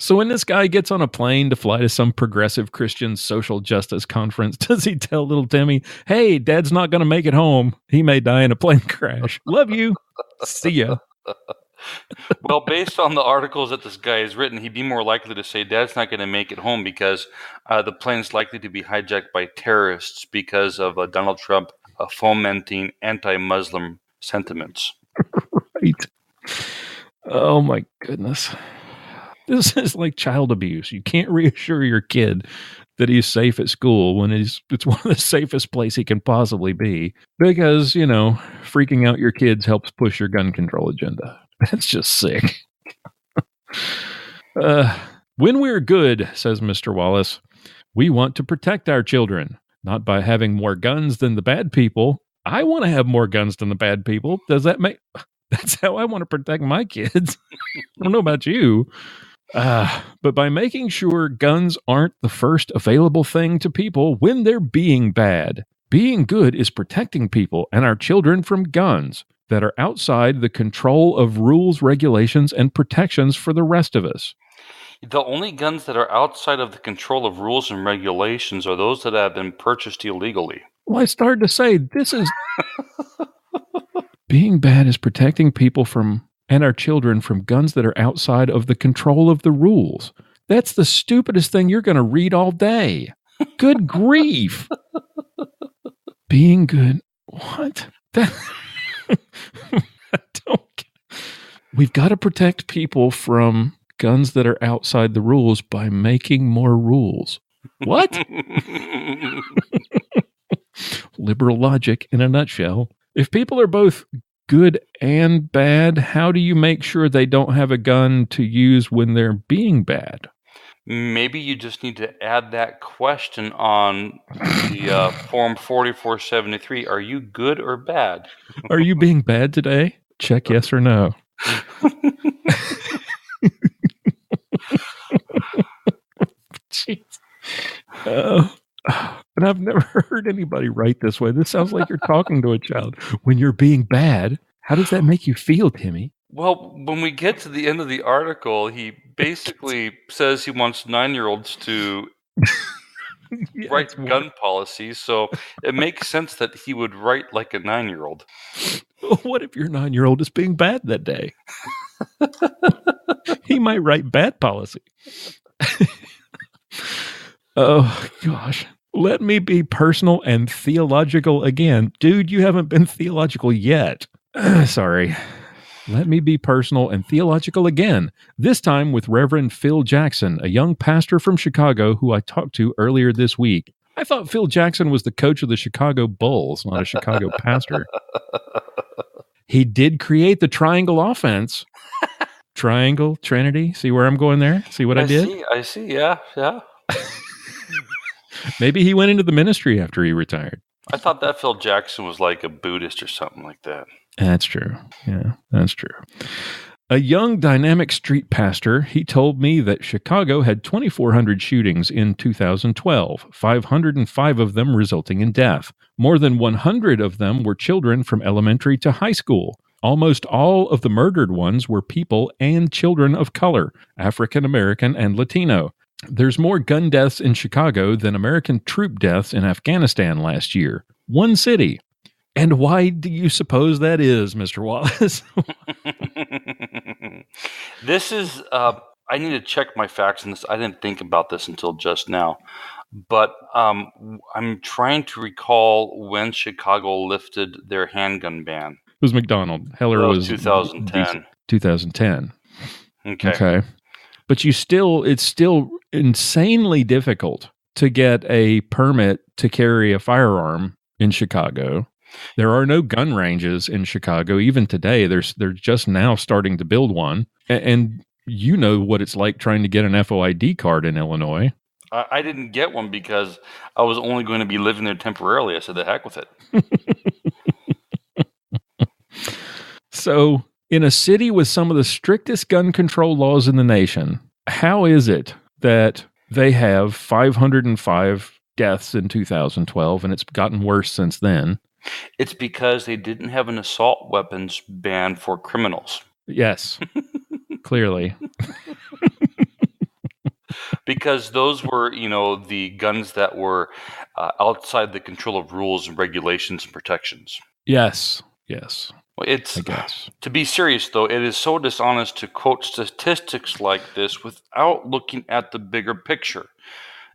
So when this guy gets on a plane to fly to some progressive Christian social justice conference, does he tell little Timmy, hey, Dad's not going to make it home. He may die in a plane crash. Love you. See ya. Well, based on the articles that this guy has written, he'd be more likely to say Dad's not going to make it home because the plane's likely to be hijacked by terrorists because of Donald Trump fomenting anti-Muslim sentiments. Right. Oh, my goodness. This is like child abuse. You can't reassure your kid that he's safe at school when it's one of the safest place he can possibly be because, freaking out your kids helps push your gun control agenda. That's just sick. When we're good, says Mr. Wallace, we want to protect our children, not by having more guns than the bad people. I want to have more guns than the bad people. Does that make... That's how I want to protect my kids. I don't know about you. But by making sure guns aren't the first available thing to people when they're being bad. Being good is protecting people and our children from guns that are outside the control of rules, regulations, and protections for the rest of us. The only guns that are outside of the control of rules and regulations are those that have been purchased illegally. Well, I started to say, this is... Being bad is protecting people from and our children from guns that are outside of the control of the rules. That's the stupidest thing you're going to read all day. Good grief. Being good. What? I don't. We've got to protect people from guns that are outside the rules by making more rules. What? Liberal logic in a nutshell. If people are both good and bad, how do you make sure they don't have a gun to use when they're being bad? Maybe you just need to add that question on the Form 4473. Are you good or bad? Are you being bad today? Check yes or no. Jeez. And I've never heard anybody write this way. This sounds like you're talking to a child. When you're being bad, how does that make you feel, Timmy? Well, when we get to the end of the article, he basically says he wants 9-year-olds to write gun policies. So it makes sense that he would write like a 9-year-old. What if your 9-year-old is being bad that day? He might write bad policy. Oh, gosh. Let me be personal and theological again. Dude, you haven't been theological yet. Sorry. Let me be personal and theological again. This time with Reverend Phil Jackson, a young pastor from Chicago who I talked to earlier this week. I thought Phil Jackson was the coach of the Chicago Bulls, not a Chicago pastor. He did create the triangle offense. Triangle, Trinity. See where I'm going there? See what I did? I see. Yeah. Maybe he went into the ministry after he retired. I thought that Phil Jackson was like a Buddhist or something like that. That's true. Yeah, that's true. A young dynamic street pastor, he told me that Chicago had 2,400 shootings in 2012, 505 of them resulting in death. More than 100 of them were children from elementary to high school. Almost all of the murdered ones were people and children of color, African American and Latino. There's more gun deaths in Chicago than American troop deaths in Afghanistan last year. One city. And why do you suppose that is, Mr. Wallace? This is, I need to check my facts on this. I didn't think about this until just now. But I'm trying to recall when Chicago lifted their handgun ban. It was McDonald. Heller was 2010. 2010. Okay. But it's still insanely difficult to get a permit to carry a firearm in Chicago. There are no gun ranges in Chicago. Even today, they're just now starting to build one. And you know what it's like trying to get an FOID card in Illinois. I didn't get one because I was only going to be living there temporarily. I said, the heck with it. So, in a city with some of the strictest gun control laws in the nation, how is it that they have 505 deaths in 2012 and it's gotten worse since then? It's because they didn't have an assault weapons ban for criminals. Yes, clearly. Because those were, the guns that were outside the control of rules and regulations and protections. Yes. It's, I guess. to be serious, though, it is so dishonest to quote statistics like this without looking at the bigger picture.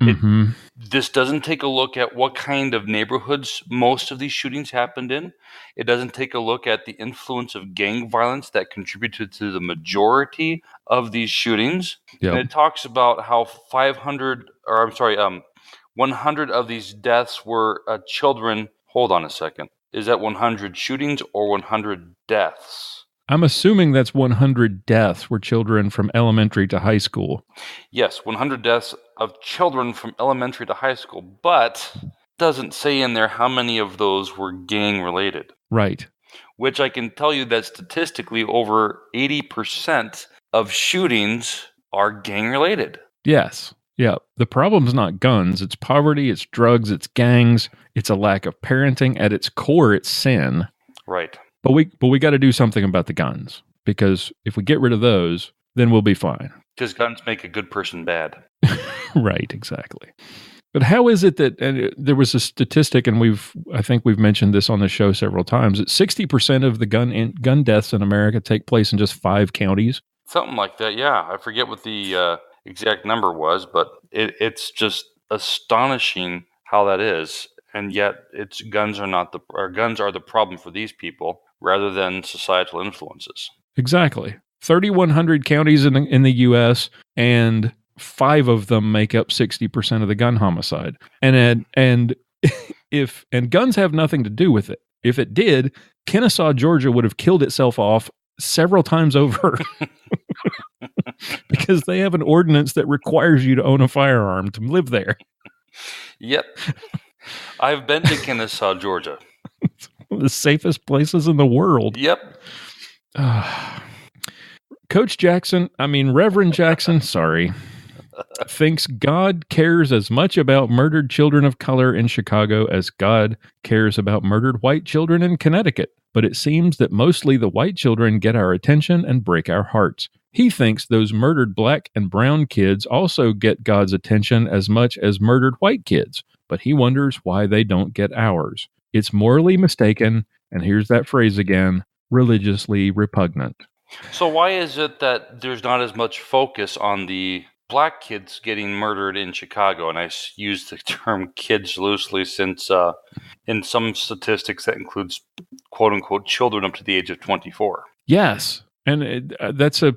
Mm-hmm. This doesn't take a look at what kind of neighborhoods most of these shootings happened in. It doesn't take a look at the influence of gang violence that contributed to the majority of these shootings. Yep. And it talks about how 100 of these deaths were children. Hold on a second. Is that 100 shootings or 100 deaths? I'm assuming that's 100 deaths were children from elementary to high school. Yes, 100 deaths of children from elementary to high school, but doesn't say in there how many of those were gang related. Right. Which I can tell you that statistically over 80% of shootings are gang related. Yes. Yeah. The problem's not guns. It's poverty, it's drugs, it's gangs, it's a lack of parenting. At its core, it's sin. Right. But we got to do something about the guns, because if we get rid of those, then we'll be fine. Because guns make a good person bad. Right, exactly. But how is it that there was a statistic, and I think we've mentioned this on the show several times, that 60% of the gun deaths in America take place in just 5 counties? Something like that, yeah. I forget what the exact number was, but it's just astonishing how that is. And yet, guns are the problem for these people, rather than societal influences. Exactly. 3,100 counties in the U.S., and 5 of them make up 60% of the gun homicide. And guns have nothing to do with it. If it did, Kennesaw, Georgia would have killed itself off several times over. Because they have an ordinance that requires you to own a firearm to live there. Yep. I've been to Kennesaw, Georgia. One of the safest places in the world. Yep. Reverend Jackson, sorry, thinks God cares as much about murdered children of color in Chicago as God cares about murdered white children in Connecticut. But it seems that mostly the white children get our attention and break our hearts. He thinks those murdered black and brown kids also get God's attention as much as murdered white kids, but he wonders why they don't get ours. It's morally mistaken, and here's that phrase again, religiously repugnant. So why is it that there's not as much focus on the black kids getting murdered in Chicago? And I use the term kids loosely, since in some statistics that includes quote-unquote children up to the age of 24. Yes, and that's a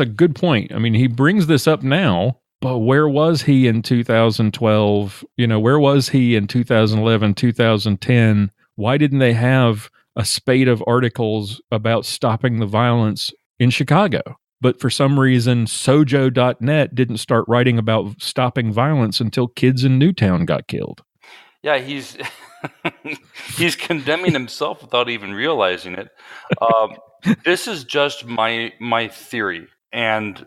good point. I mean, he brings this up now, but where was he in 2012? Where was he in 2011, 2010? Why didn't they have a spate of articles about stopping the violence in Chicago? But for some reason, Sojo.net didn't start writing about stopping violence until kids in Newtown got killed. Yeah, he's condemning himself without even realizing it. This is just my theory, and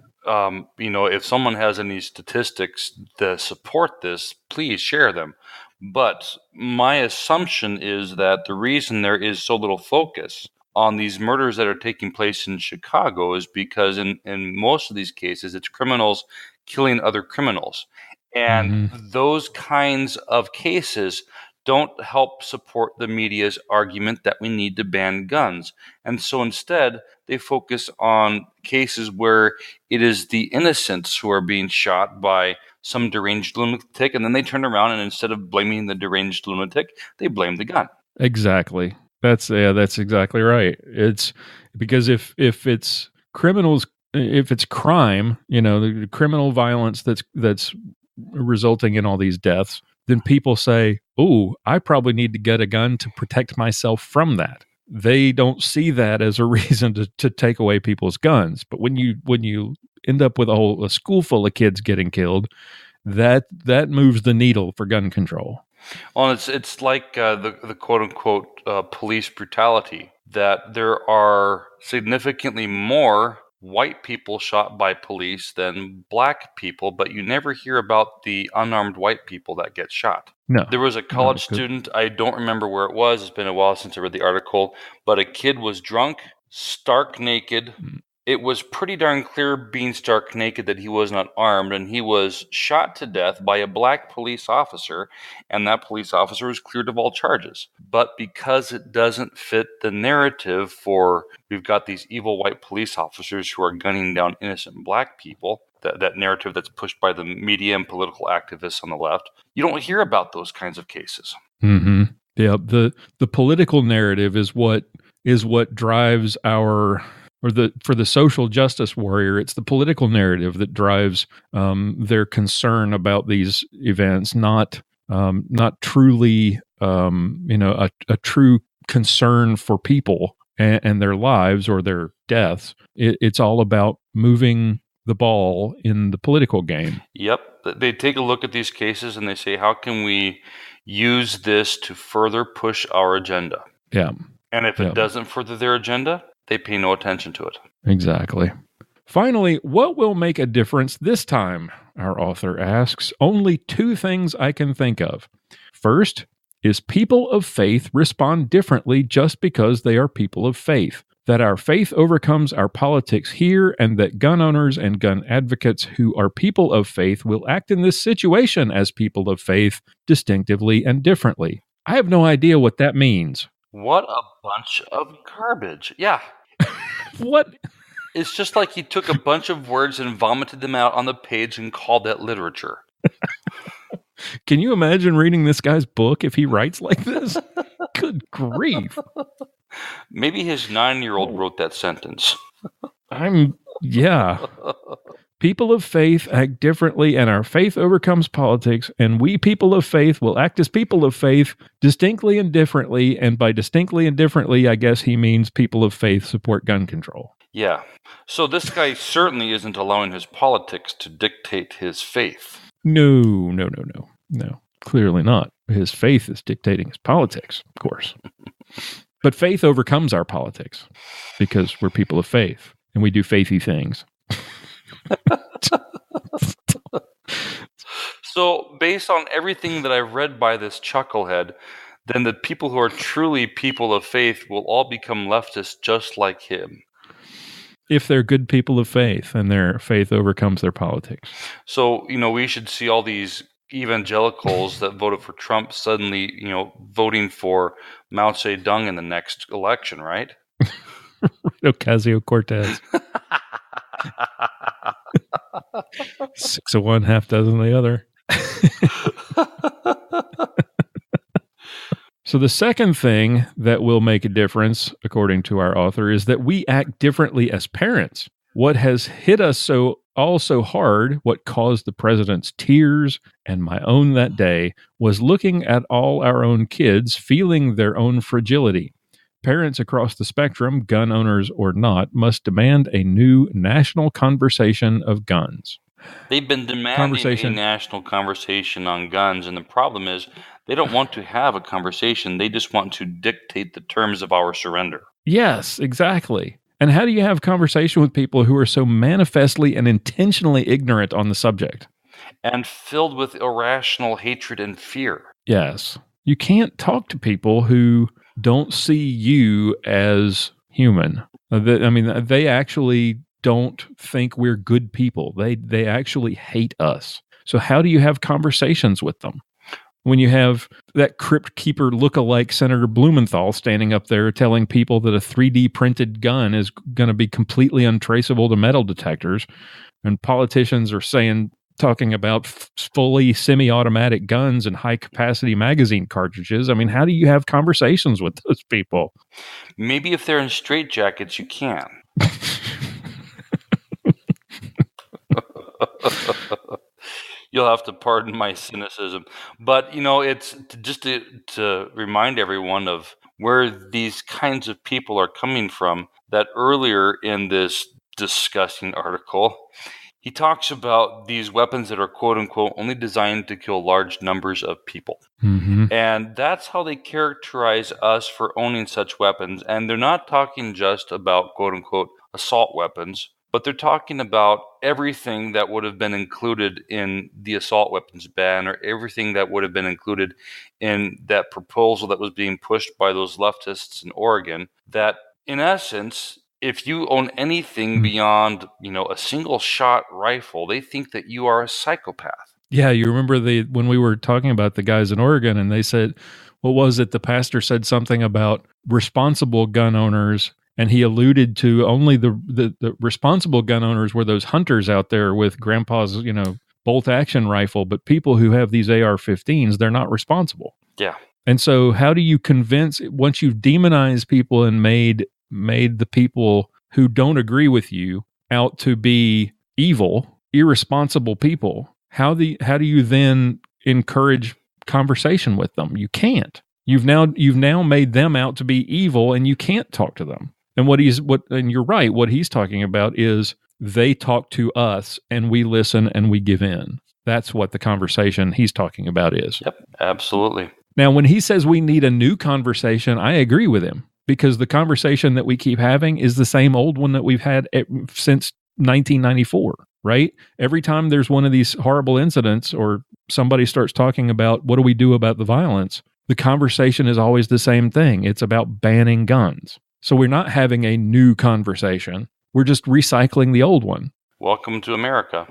if someone has any statistics that support this, please share them. But my assumption is that the reason there is so little focus on these murders that are taking place in Chicago is because in most of these cases, it's criminals killing other criminals. And those kinds of cases don't help support the media's argument that we need to ban guns. And so instead, they focus on cases where it is the innocents who are being shot by some deranged lunatic, and then they turn around and instead of blaming the deranged lunatic, they blame the gun. Exactly. That's exactly right. It's because if it's criminals, if it's crime, the criminal violence that's resulting in all these deaths, then people say, "Oh, I probably need to get a gun to protect myself from that." They don't see that as a reason to take away people's guns. But when you end up with a school full of kids getting killed, that moves the needle for gun control. Well, it's like the quote unquote police brutality, that there are significantly more white people shot by police than black people, but you never hear about the unarmed white people that get shot. No. There was a college student, I don't remember where it was, it's been a while since I read the article, but a kid was drunk, stark naked, it was pretty darn clear, being stark naked, that he was not armed, and he was shot to death by a black police officer, and that police officer was cleared of all charges. But because it doesn't fit the narrative for we've got these evil white police officers who are gunning down innocent black people, that narrative that's pushed by the media and political activists on the left, you don't hear about those kinds of cases. Mm-hmm. Yeah, the political narrative is what drives for the social justice warrior. It's the political narrative that drives their concern about these events, not truly a true concern for people and their lives or their deaths. It's all about moving the ball in the political game. Yep. They take a look at these cases and they say, how can we use this to further push our agenda? Yeah. And if it doesn't further their agenda, they pay no attention to it. Exactly. Finally, what will make a difference this time? Our author asks. Only two things I can think of. First, is people of faith respond differently just because they are people of faith. That our faith overcomes our politics here, and that gun owners and gun advocates who are people of faith will act in this situation as people of faith distinctively and differently. I have no idea what that means. What a bunch of garbage. Yeah. What? It's just like he took a bunch of words and vomited them out on the page and called that literature. Can you imagine reading this guy's book if he writes like this? Good grief. Maybe his 9-year-old wrote that sentence. Yeah. People of faith act differently, and our faith overcomes politics, and we people of faith will act as people of faith distinctly and differently, and by distinctly and differently, I guess he means people of faith support gun control. Yeah. So this guy certainly isn't allowing his politics to dictate his faith. No. Clearly not. His faith is dictating his politics, of course. But faith overcomes our politics because we're people of faith and we do faithy things. So based on everything that I've read by this chucklehead, then the people who are truly people of faith will all become leftists just like him. If they're good people of faith and their faith overcomes their politics. So, we should see all these evangelicals that voted for Trump suddenly, voting for Mao Zedong in the next election, right? Ocasio-Cortez. 6 of one, half dozen of the other. So the second thing that will make a difference, according to our author, is that we act differently as parents. What has hit us so hard, what caused the president's tears and my own that day, was looking at all our own kids feeling their own fragility. Parents across the spectrum, gun owners or not, must demand a new national conversation of guns. They've been demanding a national conversation on guns, and the problem is they don't want to have a conversation. They just want to dictate the terms of our surrender. Yes, exactly. And how do you have conversation with people who are so manifestly and intentionally ignorant on the subject? And filled with irrational hatred and fear. Yes. You can't talk to people who don't see you as human. They actually don't think we're good people. They actually hate us. So how do you have conversations with them? When you have that crypt keeper look-alike Senator Blumenthal standing up there telling people that a 3D printed gun is going to be completely untraceable to metal detectors, and politicians are talking about fully semi-automatic guns and high-capacity magazine cartridges. How do you have conversations with those people? Maybe if they're in straitjackets, you can. You'll have to pardon my cynicism. But, it's just to remind everyone of where these kinds of people are coming from, that earlier in this disgusting article, he talks about these weapons that are, quote unquote, only designed to kill large numbers of people. Mm-hmm. And that's how they characterize us for owning such weapons. And they're not talking just about, quote unquote, assault weapons, but they're talking about everything that would have been included in the assault weapons ban, or everything that would have been included in that proposal that was being pushed by those leftists in Oregon, that in essence if you own anything beyond, a single shot rifle, they think that you are a psychopath. Yeah, you remember when we were talking about the guys in Oregon, and they said, what was it? The pastor said something about responsible gun owners, and he alluded to only the responsible gun owners were those hunters out there with grandpa's, bolt action rifle, but people who have these AR-15s, they're not responsible. Yeah. And so how do you convince, once you've demonized people and made the people who don't agree with you out to be evil, irresponsible people, how do you then encourage conversation with them? You can't. You've now made them out to be evil, and you can't talk to them. And and you're right, what he's talking about is they talk to us and we listen and we give in. That's what the conversation he's talking about is. Yep, absolutely. Now, when he says we need a new conversation, I agree with him, because the conversation that we keep having is the same old one that we've had since 1994, right? Every time there's one of these horrible incidents or somebody starts talking about what do we do about the violence, the conversation is always the same thing. It's about banning guns. So we're not having a new conversation. We're just recycling the old one. Welcome to America.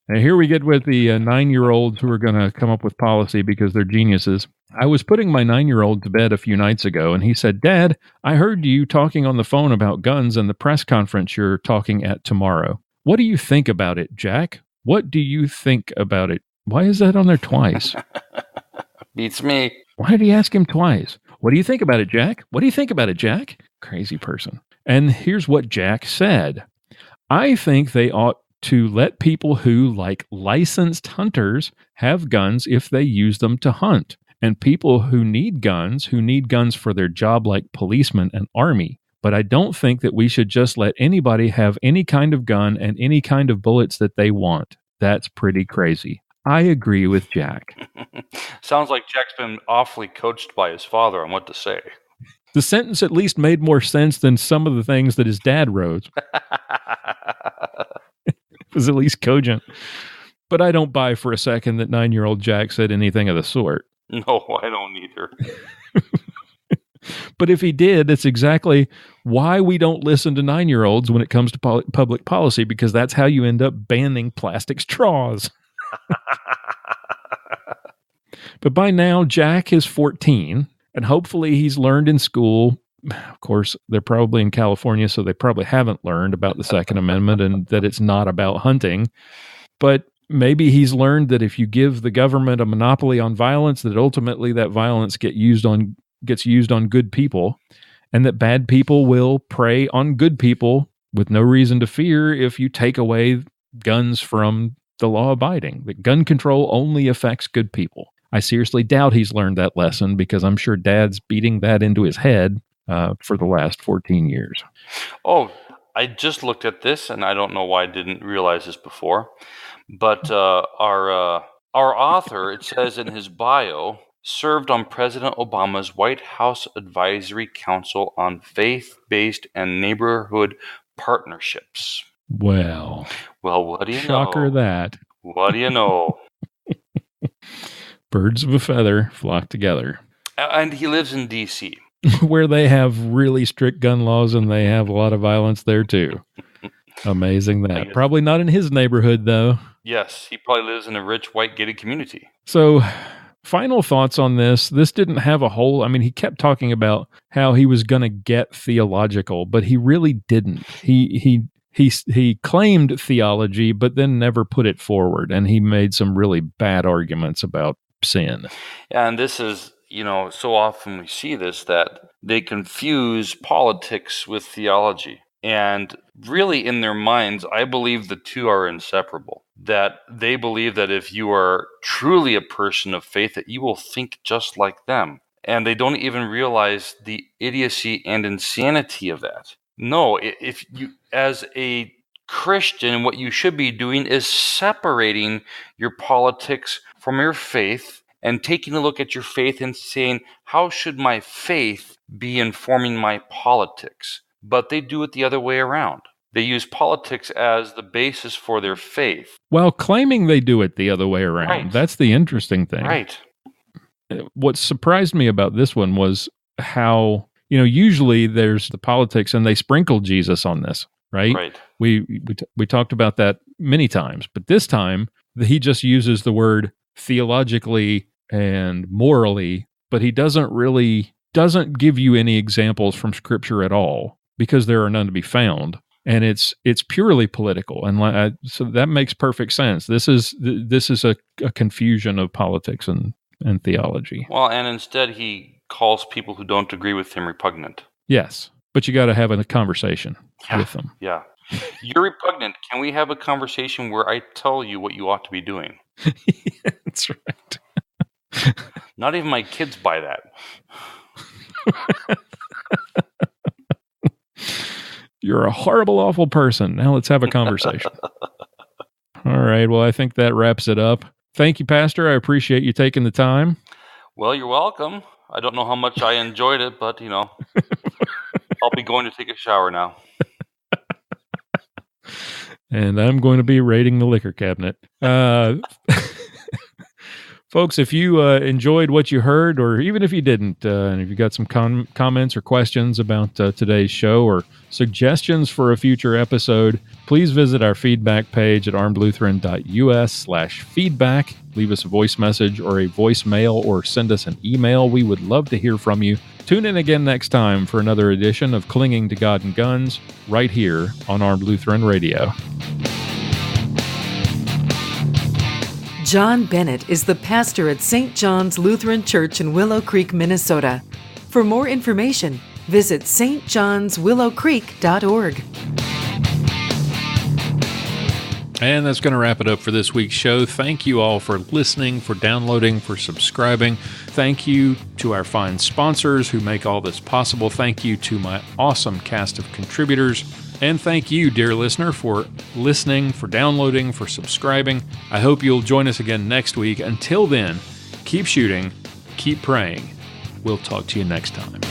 And here we get with the 9-year-olds who are going to come up with policy because they're geniuses. I was putting my 9-year-old to bed a few nights ago, and he said, "Dad, I heard you talking on the phone about guns and the press conference you're talking at tomorrow. What do you think about it, Jack? What do you think about it?" Why is that on there twice? Beats me. Why did he ask him twice? What do you think about it, Jack? What do you think about it, Jack? Crazy person. And here's what Jack said. "I think they ought to let people who, like licensed hunters, have guns if they use them to hunt. And people who need guns for their job, like policemen and army. But I don't think that we should just let anybody have any kind of gun and any kind of bullets that they want. That's pretty crazy." I agree with Jack. Sounds like Jack's been awfully coached by his father on what to say. The sentence at least made more sense than some of the things that his dad wrote. It was at least cogent. But I don't buy for a second that 9-year-old Jack said anything of the sort. No, I don't either. But if he did, that's exactly why we don't listen to 9-year-olds when it comes to public policy, because that's how you end up banning plastic straws. But by now, Jack is 14, and hopefully he's learned in school. Of course, they're probably in California, so they probably haven't learned about the Second Amendment and that it's not about hunting. But maybe he's learned that if you give the government a monopoly on violence, that ultimately that violence gets used on good people, and that bad people will prey on good people with no reason to fear if you take away guns from the law-abiding. That gun control only affects good people. I seriously doubt he's learned that lesson, because I'm sure Dad's beating that into his head for the last 14 years. Oh, I just looked at this, and I don't know why I didn't realize this before. But our author, it says in his bio, served on President Obama's White House Advisory Council on Faith-Based and Neighborhood Partnerships. Well, what do you know? Shocker that. What do you know? Birds of a feather flock together. And he lives in D.C. Where they have really strict gun laws, and they have a lot of violence there too. Amazing that. Probably not in his neighborhood, though. Yes, he probably lives in a rich, white, gated community. So, final thoughts on this. This didn't have a whole... he kept talking about how he was going to get theological, but he really didn't. He claimed theology, but then never put it forward, and he made some really bad arguments about sin. Yeah, and this is, so often we see this, that they confuse politics with theology. And really, in their minds, I believe the two are inseparable. That they believe that if you are truly a person of faith, that you will think just like them. And they don't even realize the idiocy and insanity of that. No, if you, as a Christian, what you should be doing is separating your politics from your faith and taking a look at your faith and saying, how should my faith be informing my politics? But they do it the other way around. They use politics as the basis for their faith. While claiming they do it the other way around. Right. That's the interesting thing. Right. What surprised me about this one was how usually there's the politics and they sprinkle Jesus on this, right? Right. We talked about that many times, but this time he just uses the word theologically and morally, but he doesn't give you any examples from Scripture at all, because there are none to be found. And it's purely political, and so that makes perfect sense. This is a confusion of politics and theology. Well, and instead he calls people who don't agree with him repugnant. Yes, but you got to have a conversation with them. Yeah, you're repugnant. Can we have a conversation where I tell you what you ought to be doing? That's right. Not even my kids buy that. You're a horrible, awful person. Now let's have a conversation. All right. Well, I think that wraps it up. Thank you, Pastor. I appreciate you taking the time. Well, you're welcome. I don't know how much I enjoyed it, but, I'll be going to take a shower now. And I'm going to be raiding the liquor cabinet. Folks, if you enjoyed what you heard, or even if you didn't, and if you got some comments or questions about today's show or suggestions for a future episode, please visit our feedback page at armedlutheran.us/feedback. Leave us a voice message or a voicemail, or send us an email. We would love to hear from you. Tune in again next time for another edition of Clinging to God and Guns, right here on Armed Lutheran Radio. John Bennett is the pastor at St. John's Lutheran Church in Willow Creek, Minnesota. For more information, visit stjohnswillowcreek.org. And that's going to wrap it up for this week's show. Thank you all for listening, for downloading, for subscribing. Thank you to our fine sponsors who make all this possible. Thank you to my awesome cast of contributors. And thank you, dear listener, for listening, for downloading, for subscribing. I hope you'll join us again next week. Until then, keep shooting, keep praying. We'll talk to you next time.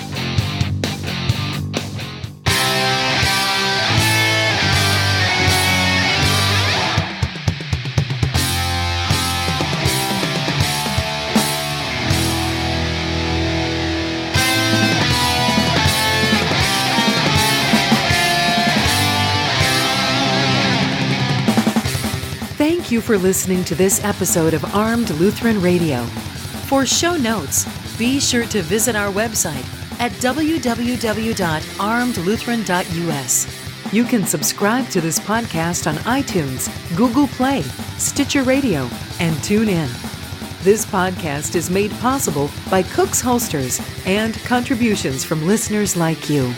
Thank you for listening to this episode of Armed Lutheran Radio. For show notes, be sure to visit our website at www.armedlutheran.us. You can subscribe to this podcast on iTunes, Google Play, Stitcher Radio, and TuneIn. This podcast is made possible by Cook's Holsters and contributions from listeners like you.